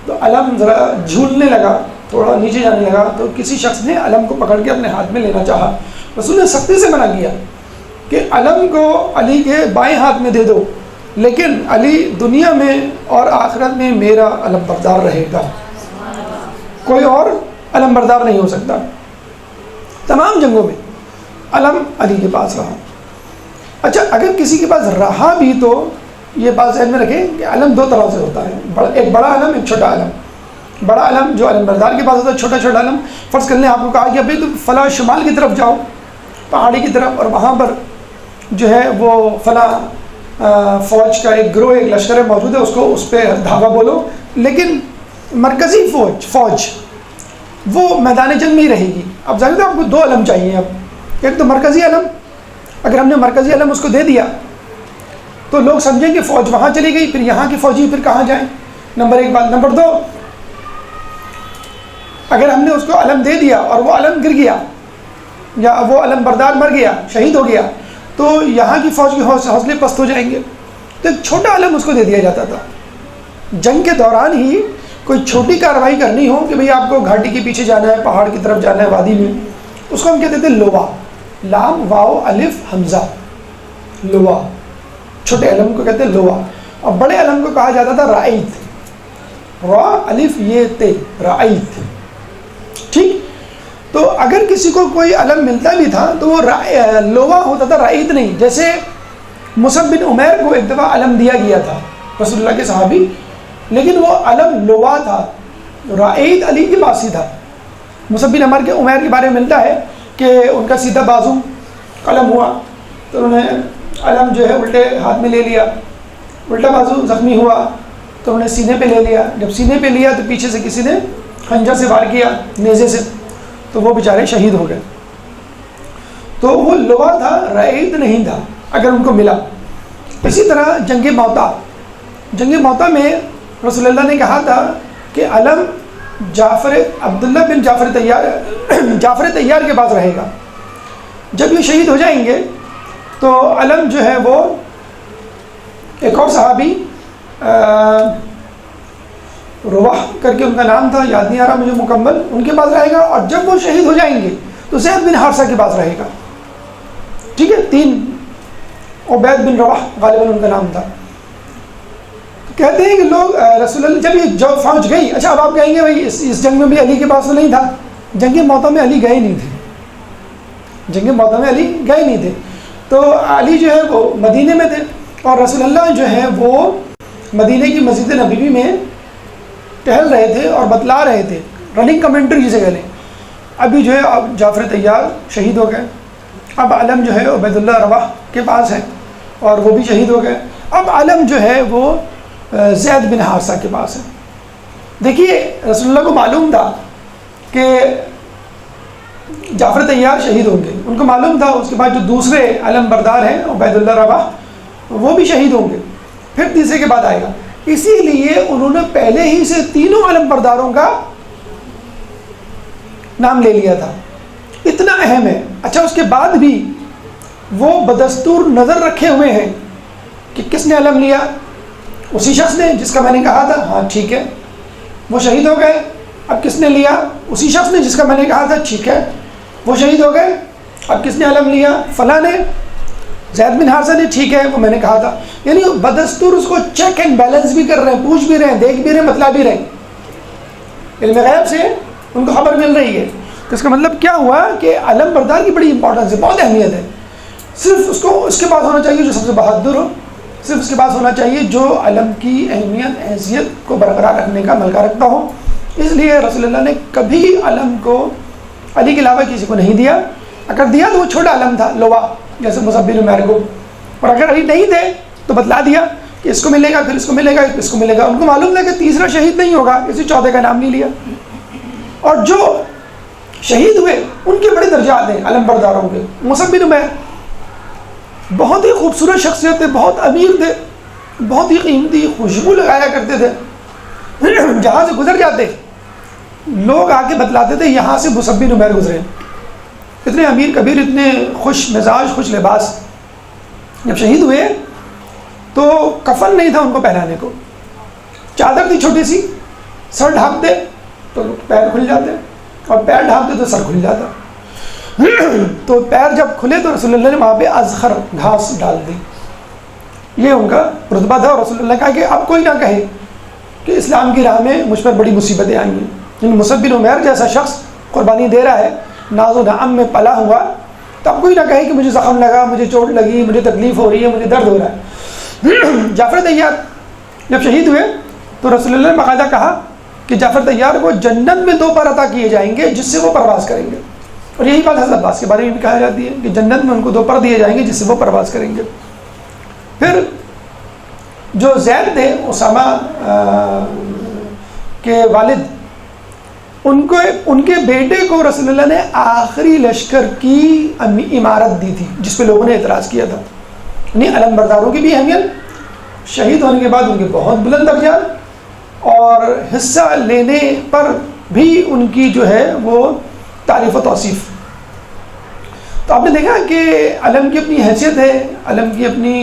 تو علم ذرا جھولنے لگا، تھوڑا نیچے جانے لگا، تو کسی شخص نے علم کو پکڑ کے اپنے ہاتھ میں لینا چاہا. رسول نے سختی سے منع کیا کہ علم کو علی کے بائیں ہاتھ میں دے دو، لیکن علی دنیا میں اور آخرت میں میرا علم بردار رہے گا. کوئی اور علم بردار نہیں ہو سکتا. تمام جنگوں میں علم علی کے پاس رہا. اچھا اگر کسی کے پاس رہا بھی تو یہ بات ذہن میں رکھیں کہ علم دو طرح سے ہوتا ہے, ایک بڑا علم, ایک چھوٹا علم. بڑا علم جو علم بردار کے پاس ہوتا ہے, چھوٹا چھوٹا علم فرض کر لیں آپ کو کہا کہ ابھی تم فلاں شمال کی طرف جاؤ, پہاڑی کی طرف, اور وہاں پر جو ہے وہ فلاں فوج کا ایک گروہ, ایک لشکر موجود ہے, اس پہ دھاگا بولو. لیکن مرکزی فوج وہ میدان جنگ میں ہی رہے گی. اب ظاہر ہے آپ کو دو علم چاہیے. اب ایک تو مرکزی علم, اگر ہم نے مرکزی علم اس کو دے دیا تو لوگ سمجھیں کہ فوج وہاں چلی گئی, پھر یہاں کی فوجی پھر کہاں جائیں, نمبر ایک بات. نمبر دو, اگر ہم نے اس کو علم دے دیا اور وہ علم گر گیا یا وہ علم بردار مر گیا, شہید ہو گیا, تو یہاں کی فوج کے حوصلے پست ہو جائیں گے. تو ایک چھوٹا علم اس کو دے دیا جاتا تھا. جنگ کے دوران ہی کوئی چھوٹی کارروائی کرنی ہو کہ بھئی آپ کو گھاٹی کے پیچھے جانا ہے, پہاڑ کی طرف جانا ہے, وادی میں, اس کو ہم کہتے تھے لوا, لام واو الف حمزہ, لوا. چھوٹے علم کو کہتے ہیں لوا. اور بڑے علم کو کہا جاتا تھا رائت, را الف یہ تے, رائت. ٹھیک. تو اگر کسی کو کوئی علم ملتا بھی تھا تو وہ لوا ہوتا تھا, رائت نہیں. جیسے مصعب بن عمیر کو ایک دفعہ علم دیا گیا تھا, رسول اللہ کے صحابی, لیکن وہ علم لوا تھا, رائت علی کے پاس ہی تھا. مصعب بن عمیر کے بارے میں ملتا ہے کہ ان کا سیدھا بازو قلم ہوا تو انہوں نے علم جو ہے الٹے ہاتھ میں لے لیا, الٹا بازو زخمی ہوا تو انہوں نے سینے پہ لے لیا. جب سینے پہ لیا تو پیچھے سے کسی نے خنجر سے وار کیا, نیزے سے, تو وہ بیچارے شہید ہو گئے. تو وہ لوا تھا, رائت نہیں تھا اگر ان کو ملا. اسی طرح جنگ موتا میں رسول اللہ نے کہا تھا کہ علم عبداللہ بن جعفر طیار کے پاس رہے گا. جب یہ شہید ہو جائیں گے تو علم جو ہے وہ ایک اور صحابی رواح کر کے ان کا نام تھا, یاد نہیں آ رہا مجھے مکمل, ان کے پاس رہے گا. اور جب وہ شہید ہو جائیں گے تو زید بن حارثہ کے پاس رہے گا. ٹھیک ہے, 3 عبید بن رواح غالباً ان کا نام تھا. کہتے ہیں کہ لوگ رسول اللہ جب یہ جو فوج گئی, اچھا اب آپ کہیں گے بھائی اس جنگ میں بھی علی کے پاس تو نہیں تھا. جنگ موتا میں علی گئے نہیں تھے, جنگ موتا میں علی گئے نہیں تھے. تو علی جو ہے وہ مدینے میں تھے, اور رسول اللہ جو ہے وہ مدینے کی مسجد نبوی میں ٹہل رہے تھے اور بتلا رہے تھے, رننگ کمنٹری جسے کہہ لیں. ابھی جو ہے اب جعفر طیار شہید ہو گئے, اب علم جو ہے عبید اللہ رواح کے پاس ہے اور وہ بھی شہید ہو گئے. اب علم جو ہے وہ زید بن حارثہ کے پاس ہے. دیکھیے رسول اللہ کو معلوم تھا کہ جعفر طیار شہید ہوں گے, ان کو معلوم تھا اس کے بعد جو دوسرے علم بردار ہیں عبید اللہ رواح وہ بھی شہید ہوں گے, پھر تیسرے کے بعد آئے گا. اسی لیے انہوں نے پہلے ہی سے تینوں علم برداروں کا نام لے لیا تھا, اتنا اہم ہے. اچھا اس کے بعد بھی وہ بدستور نظر رکھے ہوئے ہیں کہ کس نے علم لیا, اسی شخص نے جس کا میں نے کہا تھا, ہاں ٹھیک ہے وہ شہید ہو گئے. اب کس نے لیا, اسی شخص نے جس کا میں نے کہا تھا, ٹھیک ہے وہ شہید ہو گئے. اب کس نے علم لیا, فلاں نے, زید بن حارثہ نے, ٹھیک ہے وہ میں نے کہا تھا. یعنی بدستور اس کو چیک اینڈ بیلنس بھی کر رہے ہیں, پوچھ بھی رہے ہیں, دیکھ بھی رہے ہیں, بتلا بھی رہے ہیں. علم غیب سے ان کو خبر مل رہی ہے. تو اس کا مطلب کیا ہوا کہ علم بردار کی بڑی امپورٹنس ہے, بہت اہمیت ہے. صرف اس کے پاس ہونا چاہیے جو سب سے بہادر ہو, صرف اس کے پاس ہونا چاہیے جو علم کی اہمیت حیثیت کو برقرار رکھنے کا ملکہ رکھتا ہو. اس لیے رسول اللہ نے کبھی علم کو علی کے علاوہ کسی کو نہیں دیا. اگر دیا تو وہ چھوٹا علم تھا, لوا, جیسے مصعب بن عمیر کو. اور اگر علی نہیں تھے تو بتلا دیا کہ اس کو ملے گا, پھر اس کو ملے گا, اس کو ملے گا. ان کو معلوم تھا کہ تیسرا شہید نہیں ہوگا, اسی چوتھے کا نام نہیں لیا. اور جو شہید ہوئے ان کے بڑے درجات ہیں علم برداروں کے. مصعب بن عمیر بہت ہی خوبصورت شخصیت تھے, بہت امیر تھے, بہت ہی قیمتی خوشبو لگایا کرتے تھے. جہاں سے گزر جاتے لوگ آ کے بتلاتے تھے یہاں سے مصعب بن عمیر گزرے. اتنے امیر کبیر, اتنے خوش مزاج, خوش لباس. جب شہید ہوئے تو کفن نہیں تھا ان کو پہنانے کو, چادر تھی چھوٹی سی, سر ڈھانپتے تو پیر کھل جاتے, اور پیر ڈھانپتے تو سر کھل جاتا. تو پیر جب کھلے تو رسول اللہ نے وہاں پہ ازخر گھاس ڈال دی. یہ ان کا رتبہ تھا. اور رسول اللہ نے کہا کہ اب کوئی نہ کہے کہ اسلام کی راہ میں مجھ پر بڑی مصیبتیں آئیں گی. مصعب بن عمیر جیسا شخص قربانی دے رہا ہے، ناز و نعم میں پلا ہوا، تو اب کوئی نہ کہے کہ مجھے زخم لگا، مجھے چوٹ لگی، مجھے تکلیف ہو رہی ہے، مجھے درد ہو رہا ہے۔ جعفر طیار جب شہید ہوئے تو رسول اللہ نے باقاعدہ کہا کہ جعفر طیار کو جنت میں 2 پر عطا کیے جائیں گے جس سے وہ پرواز کریں گے، اور یہی بات حضرت عباس کے بارے میں بھی کہا جاتی ہے کہ جنت میں ان کو 2 پر دیے جائیں گے جس سے وہ پرواز کریں گے۔ پھر جو زید تھے اسامہ کے والد، ان کے بیٹے کو رسول اللہ نے آخری لشکر کی عمارت دی تھی جس پہ لوگوں نے اعتراض کیا تھا، یعنی علم برداروں کی بھی اہمیت، شہید ہونے کے بعد ان کے بہت بلند درجات اور حصہ لینے پر بھی ان کی جو ہے وہ تعریف و توصیف۔ تو آپ نے دیکھا کہ علم کی اپنی حیثیت ہے، علم کی اپنی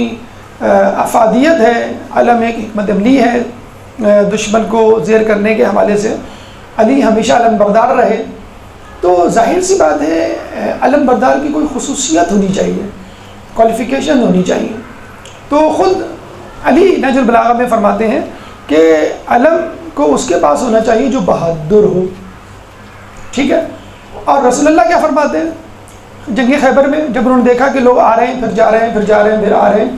افادیت ہے، علم ایک حکمت عملی ہے دشمن کو زیر کرنے کے حوالے سے۔ علی ہمیشہ علم بردار رہے، تو ظاہر سی بات ہے علم بردار کی کوئی خصوصیت ہونی چاہیے، کوالیفیکیشن ہونی چاہیے۔ تو خود علی نہج البلاغہ میں فرماتے ہیں کہ علم کو اس کے پاس ہونا چاہیے جو بہادر ہو، ٹھیک ہے۔ اور رسول اللہ کیا فرماتے ہیں جنگ خیبر میں، جب انہوں نے دیکھا کہ لوگ آ رہے ہیں پھر جا رہے ہیں، پھر جا رہے ہیں پھر آ رہے ہیں،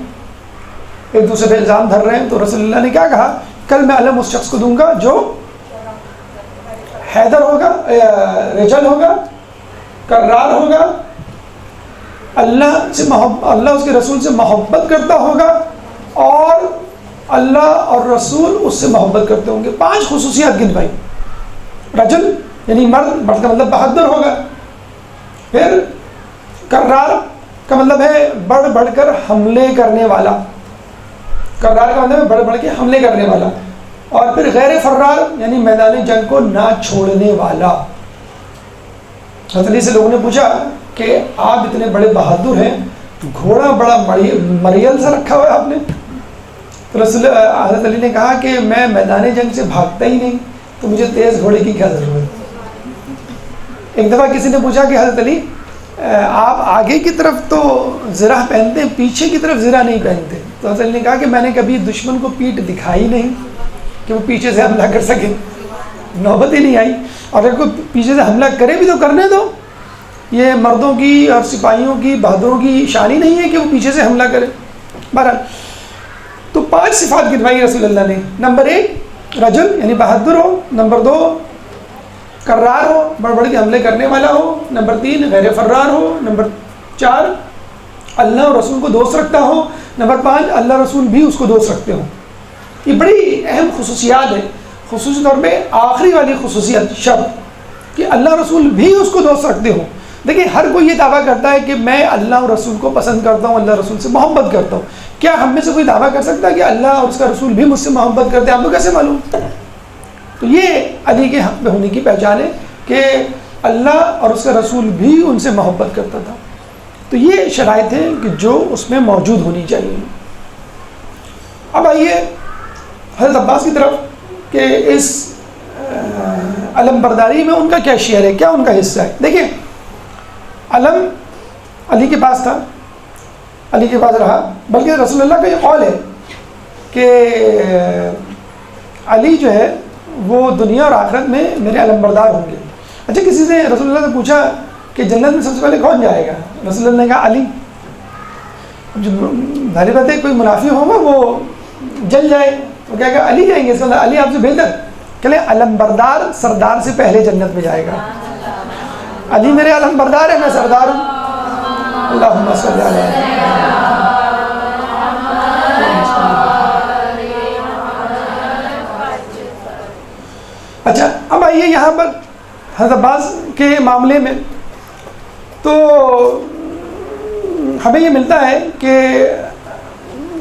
ایک دوسرے پہ الزام دھر رہے ہیں، تو رسول اللہ نے کیا کہا، کل میں علم اس شخص کو دوں گا جو حیدر ہوگا، رجل ہوگا، کرار ہوگا، اللہ سے محبت، اللہ اس کے رسول سے محبت کرتا ہوگا، اور اللہ اور رسول اس سے محبت کرتے ہوں گے۔ 5 خصوصیات گنوائی۔ رجل یعنی مرد کا مطلب بہادر ہوگا، پھر کرار کا مطلب ہے بڑھ بڑھ کر حملے کرنے والا، کرار کا مطلب ہے بڑھ بڑھ کے حملے کرنے والا، اور پھر غیر فرار یعنی میدان جنگ کو نہ چھوڑنے والا۔ حضرت علی سے لوگوں نے پوچھا کہ آپ اتنے بڑے بہادر ہیں، گھوڑا بڑا مریل سا رکھا ہوا ہے آپ نے، تو حضرت علی نے کہا کہ میں میدان جنگ سے بھاگتا ہی نہیں، تو مجھے تیز گھوڑے کی کیا ضرورت۔ ایک دفعہ کسی نے پوچھا کہ حضرت علی آپ آگے کی طرف تو زرہ پہنتے ہیں، پیچھے کی طرف زرہ نہیں پہنتے، تو حضرت علی نے کہا کہ میں نے کبھی دشمن کو پیٹھ دکھائی نہیں کہ وہ پیچھے سے حملہ کر سکے، نوبت ہی نہیں آئی، اور اگر کوئی پیچھے سے حملہ کرے بھی تو کرنے دو، یہ مردوں کی اور سپاہیوں کی بہادروں کی شان ہی نہیں ہے کہ وہ پیچھے سے حملہ کرے۔ بہرحال تو 5 صفات گنوائی رسول اللہ نے۔ نمبر 1 رجل یعنی بہادر ہو، نمبر 2 کرار ہو، بڑھ بڑھ کے حملے کرنے والا ہو، نمبر 3 غیر فرار ہو، نمبر 4 اللہ اور رسول کو دوست رکھتا ہو، نمبر 5 اللہ رسول بھی اس کو دوست رکھتے ہوں۔ یہ بڑی اہم خصوصیات ہے، خصوصی طور پہ آخری والی خصوصیت شرط کہ اللہ رسول بھی اس کو دوست رکھتے ہوں۔ دیکھیں ہر کوئی یہ دعویٰ کرتا ہے کہ میں اللہ اور رسول کو پسند کرتا ہوں، اللہ رسول سے محبت کرتا ہوں، کیا ہم میں سے کوئی دعویٰ کر سکتا ہے کہ اللہ اور اس کا رسول بھی مجھ سے محبت کرتے ہیں؟ آپ کو کیسے معلوم؟ تو یہ علی کے حق میں ہونے کی پہچان ہے کہ اللہ اور اس کا رسول بھی ان سے محبت کرتا تھا۔ تو یہ شرائط ہیں کہ جو اس میں موجود ہونی چاہیے۔ اب آئیے حضرت عباس کی طرف کہ اس علم برداری میں ان کا کیا شیئر ہے، کیا ان کا حصہ ہے۔ دیکھیں علم علی کے پاس تھا، علی کے پاس رہا، بلکہ رسول اللہ کا یہ قول ہے کہ علی جو ہے وہ دنیا اور آخرت میں میرے علم بردار ہوں گے۔ اچھا کسی نے رسول اللہ سے پوچھا کہ جنت میں سب سے پہلے کون جائے گا؟ رسول اللہ نے کہا علی۔ جو ظاہر بات ہے کوئی منافع ہوگا وہ جل جائے، وہ کہے گا علی جائیں گے، علی آپ سے بہتر، کہ علم بردار سردار سے پہلے جنت میں جائے گا۔ علی میرے علم بردار ہے، میں سردار ہوں۔ اللہم صلی علی اچھا اب آئیے یہاں پر حضرت عباس کے معاملے میں تو ہمیں یہ ملتا ہے کہ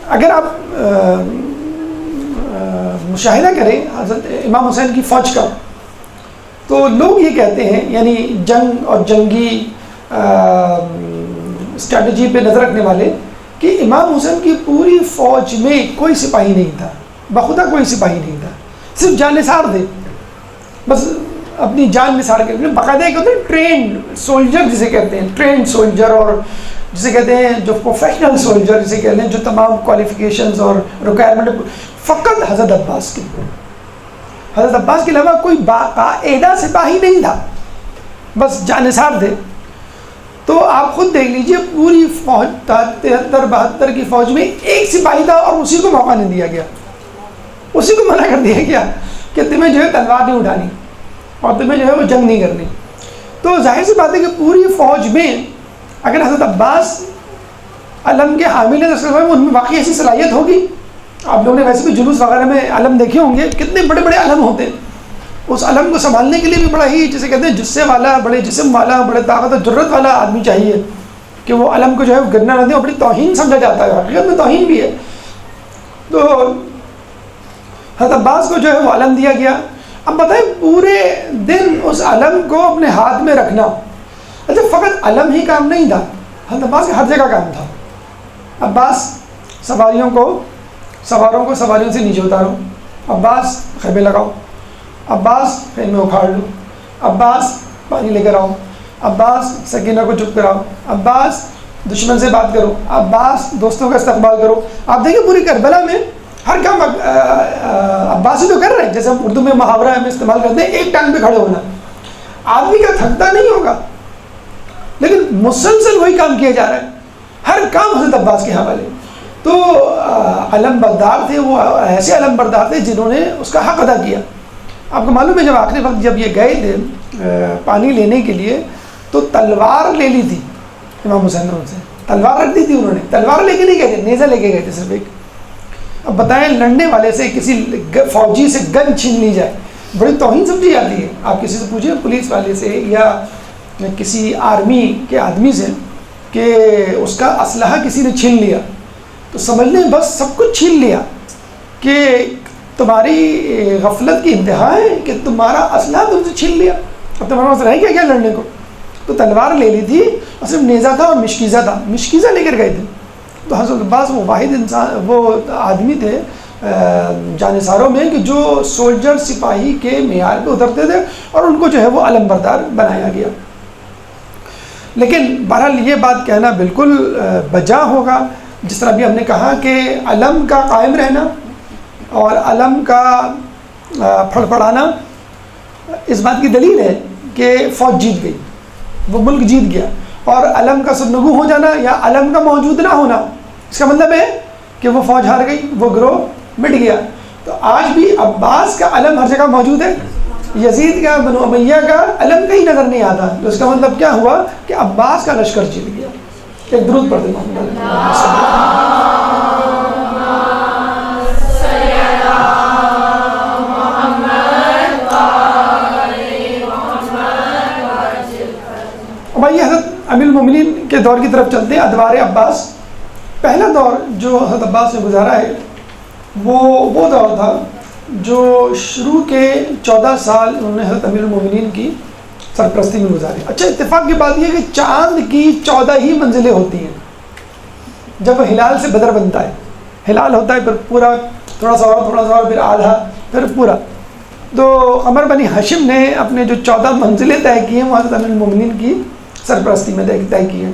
اگر آپ مشاہدہ کریں حضرت امام حسین کی فوج کا، تو لوگ یہ کہتے ہیں، یعنی جنگ اور جنگی اسٹریٹجی پہ نظر رکھنے والے، کہ امام حسین کی پوری فوج میں کوئی سپاہی نہیں تھا، بخدا کوئی سپاہی نہیں تھا، صرف جان نثار تھے، بس اپنی جان نثار کے باقاعدہ ایک ہوتے ہیں ٹرینڈ سولجر جسے کہتے ہیں، ٹرینڈ سولجر، اور جسے کہتے ہیں جو پروفیشنل سولجر جسے کہتے ہیں، جو تمام کوالیفیکیشنز اور ریکوائرمنٹ فقط حضرت عباس کی۔ حضرت عباس کے علاوہ کوئی باقاعدہ سپاہی نہیں تھا، بس جانثار تھے. تو آپ خود دیکھ لیجئے پوری فوج 73-72 کی فوج میں ایک سپاہی تھا اور اسی کو موقع نہیں دیا گیا، اسی کو منع کر دیا گیا کہ تمہیں جو ہے تلوار نہیں اٹھانی اور تمہیں جو ہے وہ جنگ نہیں کرنی. تو ظاہر سی بات ہے کہ پوری فوج میں اگر حضرت عباس علم کے حامل ہیں تو ان میں واقعی ایسی صلاحیت ہوگی. آپ لوگوں نے ویسے بھی جلوس وغیرہ میں علم دیکھے ہوں گے، کتنے بڑے بڑے علم ہوتے ہیں. اس علم کو سنبھالنے کے لیے بھی بڑا ہی جسے کہتے ہیں جسے والا، بڑے جسم والا، بڑے طاقت و جرت والا آدمی چاہیے کہ وہ علم کو جو ہے گرنا نہ دے. اور بڑی توہین سمجھا جاتا ہے، حقیقت میں توہین بھی ہے. تو حضرت عباس کو جو ہے وہ علم دیا گیا. اب بتائیں پورے دن اس علم کو اپنے ہاتھ میں رکھنا. اچھا فقط علم ہی کام نہیں تھا، حضرت عباس کا ہر جگہ کام تھا. عباس سواروں کو سواریوں سے نیچے اتارو، عباس خیمے لگاؤ، عباس خیمے اکھاڑ لو، عباس پانی لے کر آؤ، عباس سکینہ کو چپ کراؤ، عباس دشمن سے بات کرو، عباس دوستوں کا استقبال کرو. آپ دیکھیں پوری کربلا میں ہر کام عباس ہی تو کر رہے ہیں. جیسے ہم اردو میں محاورہ میں استعمال کرتے ہیں ایک ٹانگ پہ کھڑے ہونا. آدمی کا تھکتا نہیں ہوگا لیکن مسلسل وہی کام کیا جا رہا ہے، ہر کام حضرت عباس کے حوالے. تو علم بردار تھے، وہ ایسے علم بردار تھے جنہوں نے اس کا حق ادا کیا. آپ کو معلوم ہے جب آخری وقت جب یہ گئے تھے پانی لینے کے لیے تو تلوار لے لی تھی امام حسین نے، ان سے تلوار رکھ دی تھی انہوں نے. تلوار لے کے نہیں گئے تھے، نیزہ لے کے گئے تھے صرف ایک. اب بتائیں لڑنے والے سے کسی فوجی سے گن چھین لی جائے، بڑی توہین سمجھی جاتی ہے. آپ کسی سے پوچھیں پولیس والے سے یا کسی آرمی کے آدمی سے کہ اس کا اسلحہ کسی نے چھین لیا تو سمجھ لیں بس سب کچھ چھین لیا، کہ تمہاری غفلت کی انتہا ہے کہ تمہارا اسلحہ تم سے چھین لیا، اب تمہارا مسئلہ ہے کیا لڑنے کو. تو تلوار لے لی تھی اور صرف نیزہ تھا اور مشکیزہ تھا، مشکیزہ لے کر گئے تھے. تو حضرت عباس وہ واحد انسان، وہ آدمی تھے جانثاروں میں کہ جو سولجر سپاہی کے معیار پہ اترتے تھے اور ان کو جو ہے وہ علم بردار بنایا گیا. لیکن بہرحال یہ بات کہنا بالکل بجا ہوگا، جس طرح بھی ہم نے کہا کہ علم کا قائم رہنا اور علم کا پھڑپڑانا اس بات کی دلیل ہے کہ فوج جیت گئی، وہ ملک جیت گیا. اور علم کا سرنگو ہو جانا یا علم کا موجود نہ ہونا اس کا مطلب ہے کہ وہ فوج ہار گئی، وہ گروہ مٹ گیا. تو آج بھی عباس کا علم ہر جگہ موجود ہے، یزید کا، بنو امیہ کا علم کہیں نظر نہیں آتا. تو اس کا مطلب کیا ہوا کہ عباس کا لشکر جیت گیا. ایک درود پڑھ دیں بھائی. حضرت امیر المومنین کے دور کی طرف چلتے ہیں، ادوار عباس. پہلا دور جو حضرت عباس نے گزارا ہے وہ دور تھا جو شروع کے 14 سال انہوں نے حضرت امیر المومنین کی سرپرستی میں گزارے. اچھا اتفاق کی بات یہ ہے کہ چاند کی 14 ہی منزلیں ہوتی ہیں. جب ہلال سے بدر بنتا ہے، ہلال ہوتا ہے پھر پورا، تھوڑا سا اور پھر آدھا، پھر پورا. تو قمر بنی ہاشم نے اپنے جو 14 منزلیں طے کی ہیں وہ حضرت امیر المومنین کی سرپرستی میں طے کی ہیں.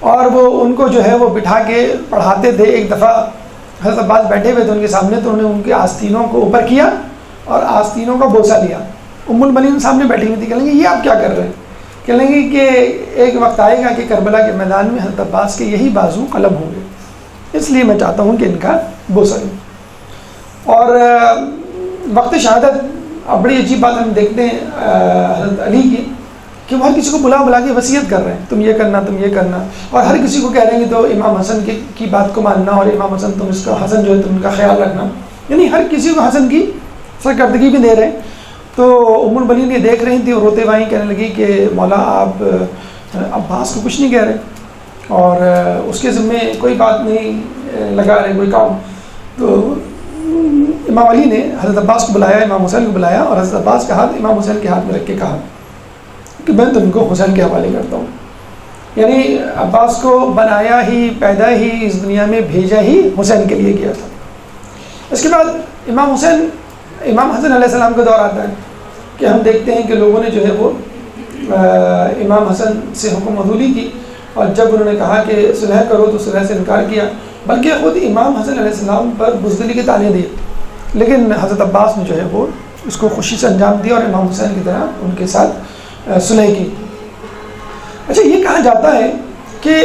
اور وہ ان کو جو ہے وہ بٹھا کے پڑھاتے تھے. ایک دفعہ حضرت عباس بیٹھے ہوئے تھے ان کے سامنے، تو انہوں نے ان کے آستینوں کو اوپر کیا اور آستینوں کا بوسہ لیا. ام المنین سامنے بیٹھی ہوئی تھی، کہنے لگے یہ آپ کیا کر رہے ہیں؟ کہنے لگے کہ ایک وقت آئے گا کہ کربلا کے میدان میں حضرت عباس کے یہی بازو قلم ہوں گے، اس لیے میں چاہتا ہوں کہ ان کا بوسہ لوں. اور وقت شہادت اب بڑی عجیب بات ہم دیکھتے ہیں حضرت علی کی کہ وہ ہر کسی کو بلا کے وصیت کر رہے ہیں، تم یہ کرنا، تم یہ کرنا. اور ہر کسی کو کہہ رہے ہیں کہ تو امام حسن کی بات کو ماننا، اور امام حسن تم اس کا، حسن جو ہے تم ان کا خیال رکھنا. یعنی ہر کسی کو حسن کی سرکردگی بھی دے رہے ہیں. تو ام المنین یہ دیکھ رہی تھی اور روتے ہوئے کہنے لگی کہ مولا آپ عباس کو کچھ نہیں کہہ رہے اور اس کے ذمے کوئی بات نہیں لگا رہے، کوئی کام. تو امام علی نے حضرت عباس کو بلایا، امام حسین کو بلایا اور حضرت عباس کا ہاتھ امام حسین کے ہاتھ میں رکھ کے کہا کہ میں تم کو حسین کے حوالے کرتا ہوں. یعنی عباس کو بنایا ہی، پیدا ہی اس دنیا میں بھیجا ہی حسین کے لیے کیا تھا. اس کے بعد امام حسن علیہ السلام کا دور آتا ہے کہ ہم دیکھتے ہیں کہ لوگوں نے جو ہے وہ امام حسن سے حکم عدولی کی، اور جب انہوں نے کہا کہ صلح کرو تو صلح سے انکار کیا، بلکہ خود امام حسن علیہ السلام پر بزدلی کے طعنے دیے لیکن حضرت عباس نے جو ہے وہ اس کو خوشی سے انجام دیا اور امام حسین کی طرح ان کے ساتھ صلح کی۔ اچھا، یہ کہا جاتا ہے کہ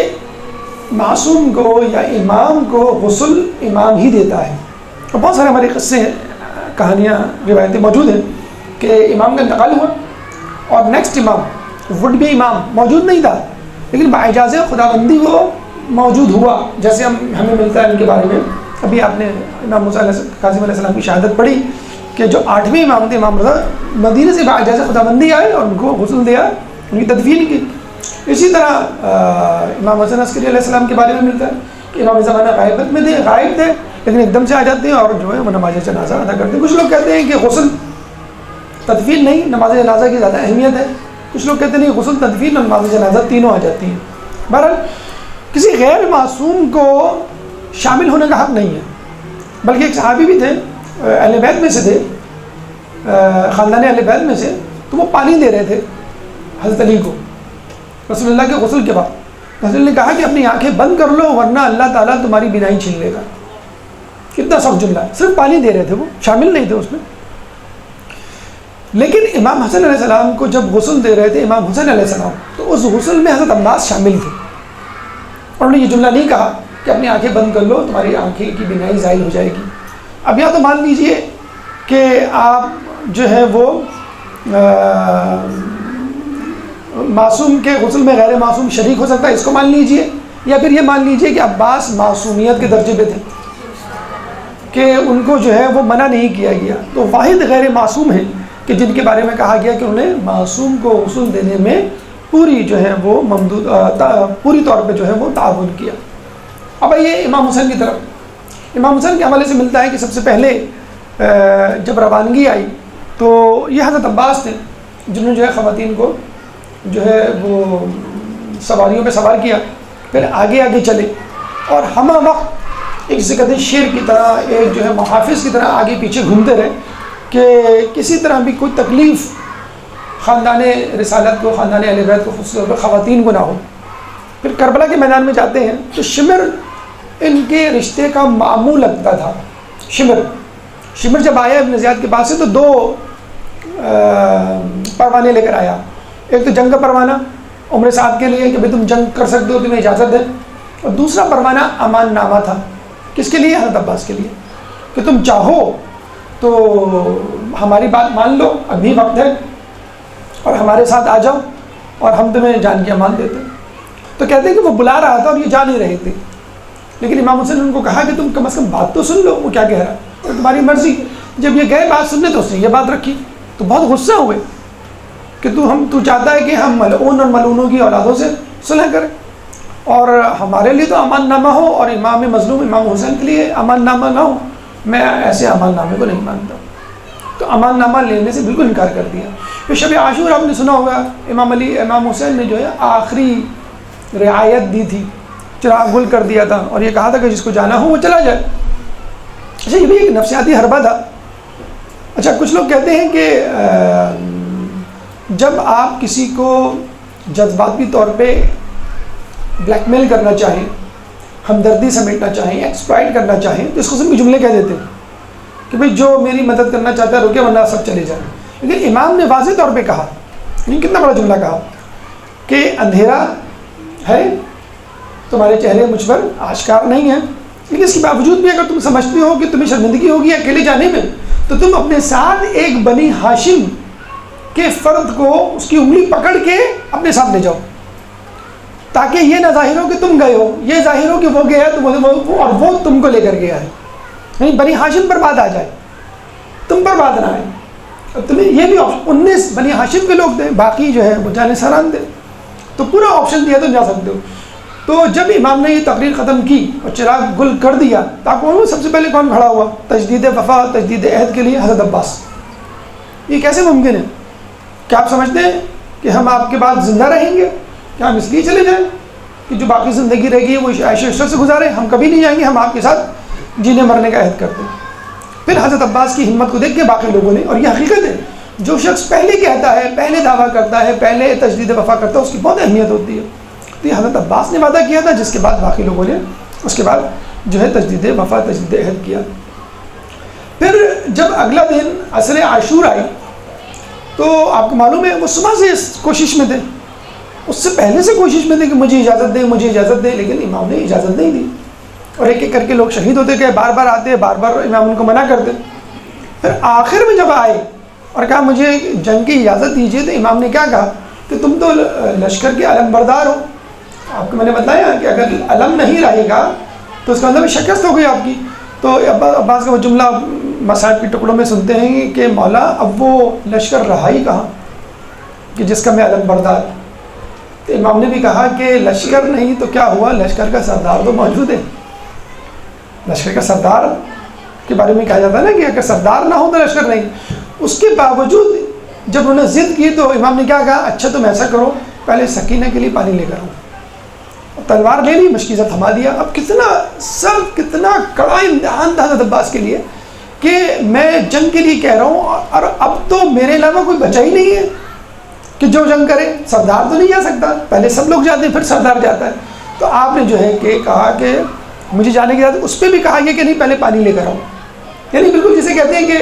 معصوم کو یا امام کو غسل امام ہی دیتا ہے، اور بہت سارے ہمارے قصے کہانیاں روایتیں موجود ہیں کہ امام کا انتقال ہوا اور نیکسٹ امام وڈ بھی امام موجود نہیں تھا، لیکن باعجاز خداوندی وہ موجود ہوا، جیسے ہمیں ملتا ہے ان کے بارے میں۔ ابھی آپ نے امام موسیٰ کاظم علیہ السلام کی شہادت پڑھی کہ جو 8ویں امام تھے امام رضا، مدینہ سے باعجاز خداوندی آئے اور ان کو غسل دیا، ان کی تدفین کی۔ اسی طرح امام حسن عسکری علیہ السلام کے بارے میں ملتا ہے کہ امام زمانہ غائبت میں تھے، غائب تھے، لیکن ایک دم سے آ جاتے ہیں اور جو ہے وہ نماز جنازہ ادا کرتے ہیں۔ کچھ لوگ کہتے ہیں کہ غسل تدفین نہیں، نماز جنازہ کی زیادہ اہمیت ہے، کچھ لوگ کہتے ہیں نہیں، غسل تدفین اور نماز جنازہ تینوں آ جاتی ہیں۔ بہرحال کسی غیر معصوم کو شامل ہونے کا حق نہیں ہے، بلکہ ایک صحابی بھی تھے، اہل بیت میں سے تھے، خاندان اہل بیت میں سے، تو وہ پانی دے رہے تھے حضرت علی کو رسول اللہ کے غسل کے بعد۔ رسول اللہ نے کہا کہ اپنی آنکھیں بند کر لو ورنہ اللہ تعالیٰ تمہاری بینائی چھین لے گا۔ کتنا سخت جملہ ہے، صرف پانی دے رہے تھے، وہ شامل نہیں تھے اس میں۔ لیکن امام حسن علیہ السلام کو جب غسل دے رہے تھے امام حسین علیہ السلام، تو اس غسل میں حضرت عباس شامل تھے، اور انہوں نے یہ جملہ نہیں کہا کہ اپنی آنکھیں بند کر لو تمہاری آنکھیں کی بینائی زائل ہو جائے گی۔ اب یا تو مان لیجئے کہ آپ جو ہے وہ معصوم کے غسل میں غیر معصوم شریک ہو سکتا ہے، اس کو مان لیجئے، یا پھر یہ مان لیجئے کہ عباس معصومیت کے درجے پہ تھے کہ ان کو جو ہے وہ منع نہیں کیا گیا۔ تو واحد غیر معصوم ہیں کہ جن کے بارے میں کہا گیا کہ انہیں معصوم کو غسل دینے میں پوری جو ہے وہ پوری طور پہ جو ہے وہ تعاون کیا۔ اب آئیے امام حسین کی طرف۔ امام حسین کے حوالے سے ملتا ہے کہ سب سے پہلے جب روانگی آئی تو یہ حضرت عباس تھے جنہوں نے جو ہے خواتین کو جو ہے وہ سواریوں پہ سوار کیا، پھر آگے آگے چلے اور ہمہ وقت ایک سے کہتے شیر کی طرح، ایک جو ہے محافظ کی طرح آگے پیچھے گھومتے رہے کہ کسی طرح بھی کوئی تکلیف خاندان رسالت کو، خاندان اہل بیت کو، خصوص طور پر خواتین کو نہ ہو۔ پھر کربلا کے میدان میں جاتے ہیں تو شمر ان کے رشتے کا معمول لگتا تھا۔ شمر جب آیا ابن زیاد کے پاس سے تو 2 پروانے لے کر آیا، ایک تو جنگ کا پروانہ عمر سعد کے لیے کہ بھئی تم جنگ کر سکتے ہو، تمہیں اجازت ہے، اور دوسرا پروانہ امان نامہ تھا، کس کے لیے؟ حضرت عباس کے لیے، کہ تم چاہو تو ہماری بات مان لو، ابھی وقت ہے، اور ہمارے ساتھ آ جاؤ اور ہم تمہیں جان کی امان دیتے ہیں۔ تو کہتے ہیں کہ وہ بلا رہا تھا اور یہ جا نہیں رہے تھے، لیکن امام حسین نے ان کو کہا کہ تم کم از کم بات تو سن لو، وہ کیا کہہ رہا ہے، اور تمہاری مرضی۔ جب یہ گئے بات سننے تو اس نے یہ بات رکھی، تو بہت غصہ ہوئے کہ تو چاہتا ہے کہ ہم ملعون اور ملعونوں کی اولادوں سے صلح کریں، اور ہمارے لیے تو امان نامہ ہو اور امام مظلوم امام حسین کے لیے امان نامہ نہ ہو، میں ایسے امان نامے کو نہیں مانتا۔ تو امان نامہ لینے سے بالکل انکار کر دیا۔ پھر شب عاشور آپ نے سنا ہوگا امام حسین نے جو ہے آخری رعایت دی تھی، چراغ گل کر دیا تھا اور یہ کہا تھا کہ جس کو جانا ہو وہ چلا جائے۔ اچھا، یہ بھی ایک نفسیاتی حربہ تھا۔ اچھا، کچھ لوگ کہتے ہیں کہ جب آپ کسی کو جذباتی طور پہ بلیک میل کرنا چاہیں، ہمدردی سمیٹنا چاہیں، ایکسپلائٹ کرنا چاہیں، تو اس قسم کے جملے کہہ دیتے ہیں کہ بھئی جو میری مدد کرنا چاہتا ہے رکے ورنہ سب چلے جائیں۔ لیکن امام نے واضح طور پہ کہا، یہ کتنا بڑا جملہ کہا، کہ اندھیرا ہے، تمہارے چہرے مجھ پر آشکار نہیں ہیں، لیکن اس کے باوجود بھی اگر تم سمجھتے ہو کہ تمہیں شرمندگی ہوگی اکیلے جانے میں، تو تم اپنے ساتھ ایک بنی ہاشم کے فرد کو اس کی انگلی پکڑ کے اپنے ساتھ لے جاؤ، تاکہ یہ نہ ظاہر ہو کہ تم گئے ہو، یہ ظاہر ہو کہ وہ گیا ہے اور وہ تم کو لے کر گیا ہے، یعنی بنی ہاشم پر بات آ جائے، تم پر بات نہ آئے۔ تمہیں یہ بھی آپشن 19 بنی ہاشم کے لوگ تھے، باقی جو ہے وہ جانے سران تھے، تو پورا آپشن دیا تم جا سکتے ہو۔ تو جب امام نے یہ تقریر ختم کی اور چراغ گل کر دیا، تو سب سے پہلے کون کھڑا ہوا؟ تجدید وفا، تجدید عہد کے لیے حضرت عباس۔ یہ کیسے ممکن ہے؟ کیا آپ سمجھتے ہیں کہ ہم آپ کے بعد زندہ رہیں گے؟ کیا ہم اس لیے چلے جائیں کہ جو باقی زندگی رہے گی وہ عیش و عشرت سے گزارے؟ ہم کبھی نہیں جائیں گے، ہم آپ کے ساتھ جینے مرنے کا عہد کرتے ہیں۔ پھر حضرت عباس کی ہمت کو دیکھ کے باقی لوگوں نے، اور یہ حقیقت ہے، جو شخص پہلے کہتا ہے، پہلے دعویٰ کرتا ہے، پہلے تجدید وفا کرتا ہے، اس کی بہت اہمیت ہوتی ہے۔ تو یہ حضرت عباس نے وعدہ کیا تھا، جس کے بعد باقی لوگوں نے اس کے بعد جو ہے تجدید وفا، تجدید عہد کیا۔ پھر جب اگلا دن عصر عاشور آئی تو آپ کو معلوم ہے وہ صبح سے اس کوشش میں تھے، اس سے پہلے سے کوشش میں تھے کہ مجھے اجازت دیں مجھے اجازت دیں، لیکن امام نے اجازت نہیں دی، اور ایک ایک کر کے لوگ شہید ہوتے گئے، بار بار آتے بار بار امام ان کو منع کرتے۔ پھر آخر میں جب آئے اور کہا مجھے جنگ کی اجازت دیجیے، تو امام نے کیا کہا کہ تم تو لشکر کے علم بردار ہو، آپ کو میں نے بتایا کہ اگر علم نہیں رہے گا تو اس کا مطلب شکست ہو گئی آپ کی۔ تو عباس کا وہ جملہ مصائب کے ٹکڑوں میں سنتے ہیں کہ مولا اب وہ لشکر رہا ہی کہاں کہ جس کا میں علم بردار۔ تو امام نے بھی کہا کہ لشکر نہیں تو کیا ہوا، لشکر کا سردار تو موجود ہے۔ لشکر کا سردار کے بارے میں کہا جاتا ہے نا کہ اگر سردار نہ ہو تو لشکر نہیں۔ اس کے باوجود جب انہوں نے ضد کی تو امام نے کیا کہا، اچھا تم ایسا کرو پہلے سکینہ کے لیے پانی لے کر آؤ، تلوار لے لی، مشکیزہ تھما دیا۔ اب کتنا کڑا امتحان تھا حضرت عباس کے لیے کہ میں جنگ کے لیے کہہ رہا ہوں اور اب تو میرے علاوہ کوئی بچا ہی نہیں ہے کہ جو جنگ کرے، سردار تو نہیں جا سکتا، پہلے سب لوگ جاتے ہیں پھر سردار جاتا ہے۔ تو آپ نے جو ہے کہ کہا کہ مجھے جانے کے بعد اس پہ بھی کہا گیا کہ نہیں پہلے پانی لے کر آؤ، یعنی بالکل جسے کہتے ہیں کہ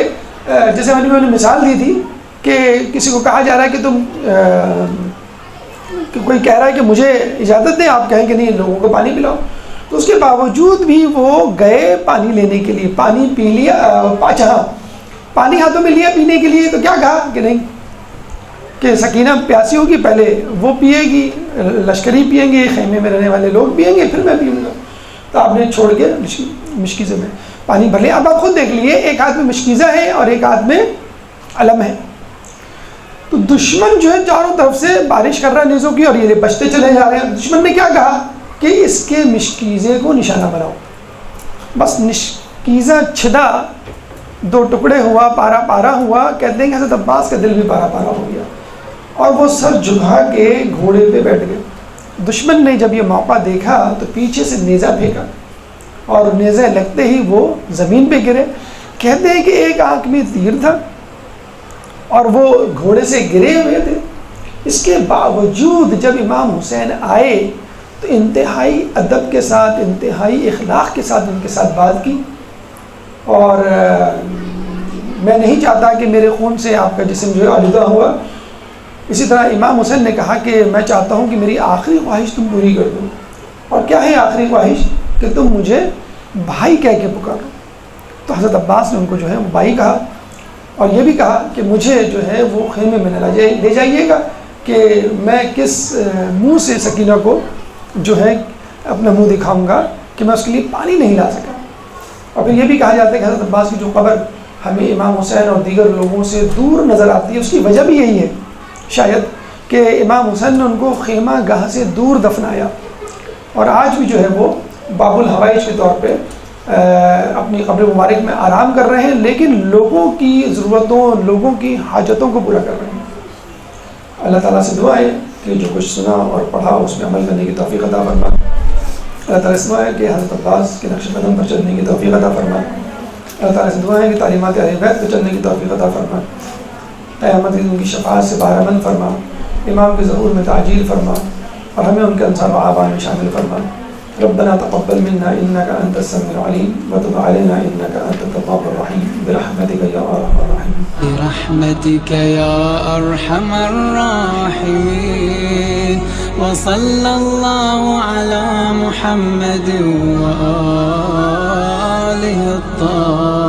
جیسے میں نے مثال دی تھی کہ کسی کو کہا جا رہا ہے کہ تم کہ کوئی کہہ رہا ہے کہ مجھے اجازت دیں، آپ کہیں کہ نہیں لوگوں کو پانی پلاؤ، تو اس کے باوجود بھی وہ گئے پانی لینے کے لیے، پانی پی لیا، اچھا پانی ہاتھوں میں لیا پینے کے لیے، تو کیا کہا کہ نہیں کہ سکینہ پیاسی ہوگی پہلے وہ پیے گی، لشکری پیئیں گے، خیمے میں رہنے والے لوگ پیئیں گے، پھر میں پیوں گا۔ تو آپ نے چھوڑ کے مشکیزے میں پانی بھر لیا۔ اب آپ خود دیکھ لیے ایک ہاتھ میں مشکیزہ ہے اور ایک ہاتھ میں علم ہے، تو دشمن جو ہے چاروں طرف سے بارش کر رہا ہے نیزوں کی اور یہ بچتے چلے جا رہے ہیں۔ دشمن نے کیا کہا کہ اس کے مشکیزے کو نشانہ بناؤ، بس مشکیزہ چھدا، دو ٹکڑے ہوا، پارا پارا ہوا، کہتے ہیں کہ حضرت عباس کا دل بھی پارا پارا ہو گیا اور وہ سر جھکا کے گھوڑے پہ بیٹھ گئے۔ دشمن نے جب یہ موقع دیکھا تو پیچھے سے نیزہ پھینکا اور نیزہ لگتے ہی وہ زمین پہ گرے۔ کہتے ہیں کہ ایک آنکھ میں تیر تھا اور وہ گھوڑے سے گرے ہوئے تھے۔ اس کے باوجود جب امام حسین آئے تو انتہائی ادب کے ساتھ، انتہائی اخلاق کے ساتھ ان کے ساتھ بات کی، اور میں نہیں چاہتا کہ میرے خون سے آپ کا جسم جو ہے آلودہ ہوا۔ اسی طرح امام حسین نے کہا کہ میں چاہتا ہوں کہ میری آخری خواہش تم پوری کر دو، اور کیا ہے آخری خواہش کہ تم مجھے بھائی کہہ کے پکارو۔ تو حضرت عباس نے ان کو جو ہے بھائی کہا، اور یہ بھی کہا کہ مجھے جو ہے وہ خیمے میں نہ لے جائیے گا کہ میں کس منہ سے سکینہ کو جو ہے اپنا منہ دکھاؤں گا کہ میں اس کے لیے پانی نہیں لا سکا۔ اور پھر یہ بھی کہا جاتا ہے کہ حضرت عباس کی جو قبر ہمیں امام حسین اور دیگر لوگوں سے دور نظر آتی ہے، اس کی وجہ بھی یہی ہے شاید کہ امام حسین نے ان کو خیمہ گاہ سے دور دفنایا، اور آج بھی جو ہے وہ باب الحوائج کے طور پہ اپنی قبر مبارک میں آرام کر رہے ہیں، لیکن لوگوں کی ضرورتوں، لوگوں کی حاجتوں کو پورا کر رہے ہیں۔ اللہ تعالیٰ سے دعا ہے کہ جو کچھ سنا اور پڑھا اس میں عمل کرنے کی توفیق عطا فرما۔ اللہ تعالیٰ سے دعا ہے کہ حضرت عباس کے نقش قدم پر چلنے کی توفیق عطا فرما۔ اللہ تعالیٰ سے دعا ہے کہ تعلیمات اہل بیت پر چلنے کی توفیق عطا فرما۔ قیامت ان کی شفاعت سے بہرمند فرما، امام کے ظہور میں تعجیل فرما، اور ہمیں ان کے انصار و اعوان میں شامل فرما۔ ربنا تقبل منا انك انت السميع العليم وتب علينا انك انت التواب الرحيم برحمتك يا ارحم الراحمين برحمتك يا ارحم الراحمين وصلى الله على محمد وآله الطاهرين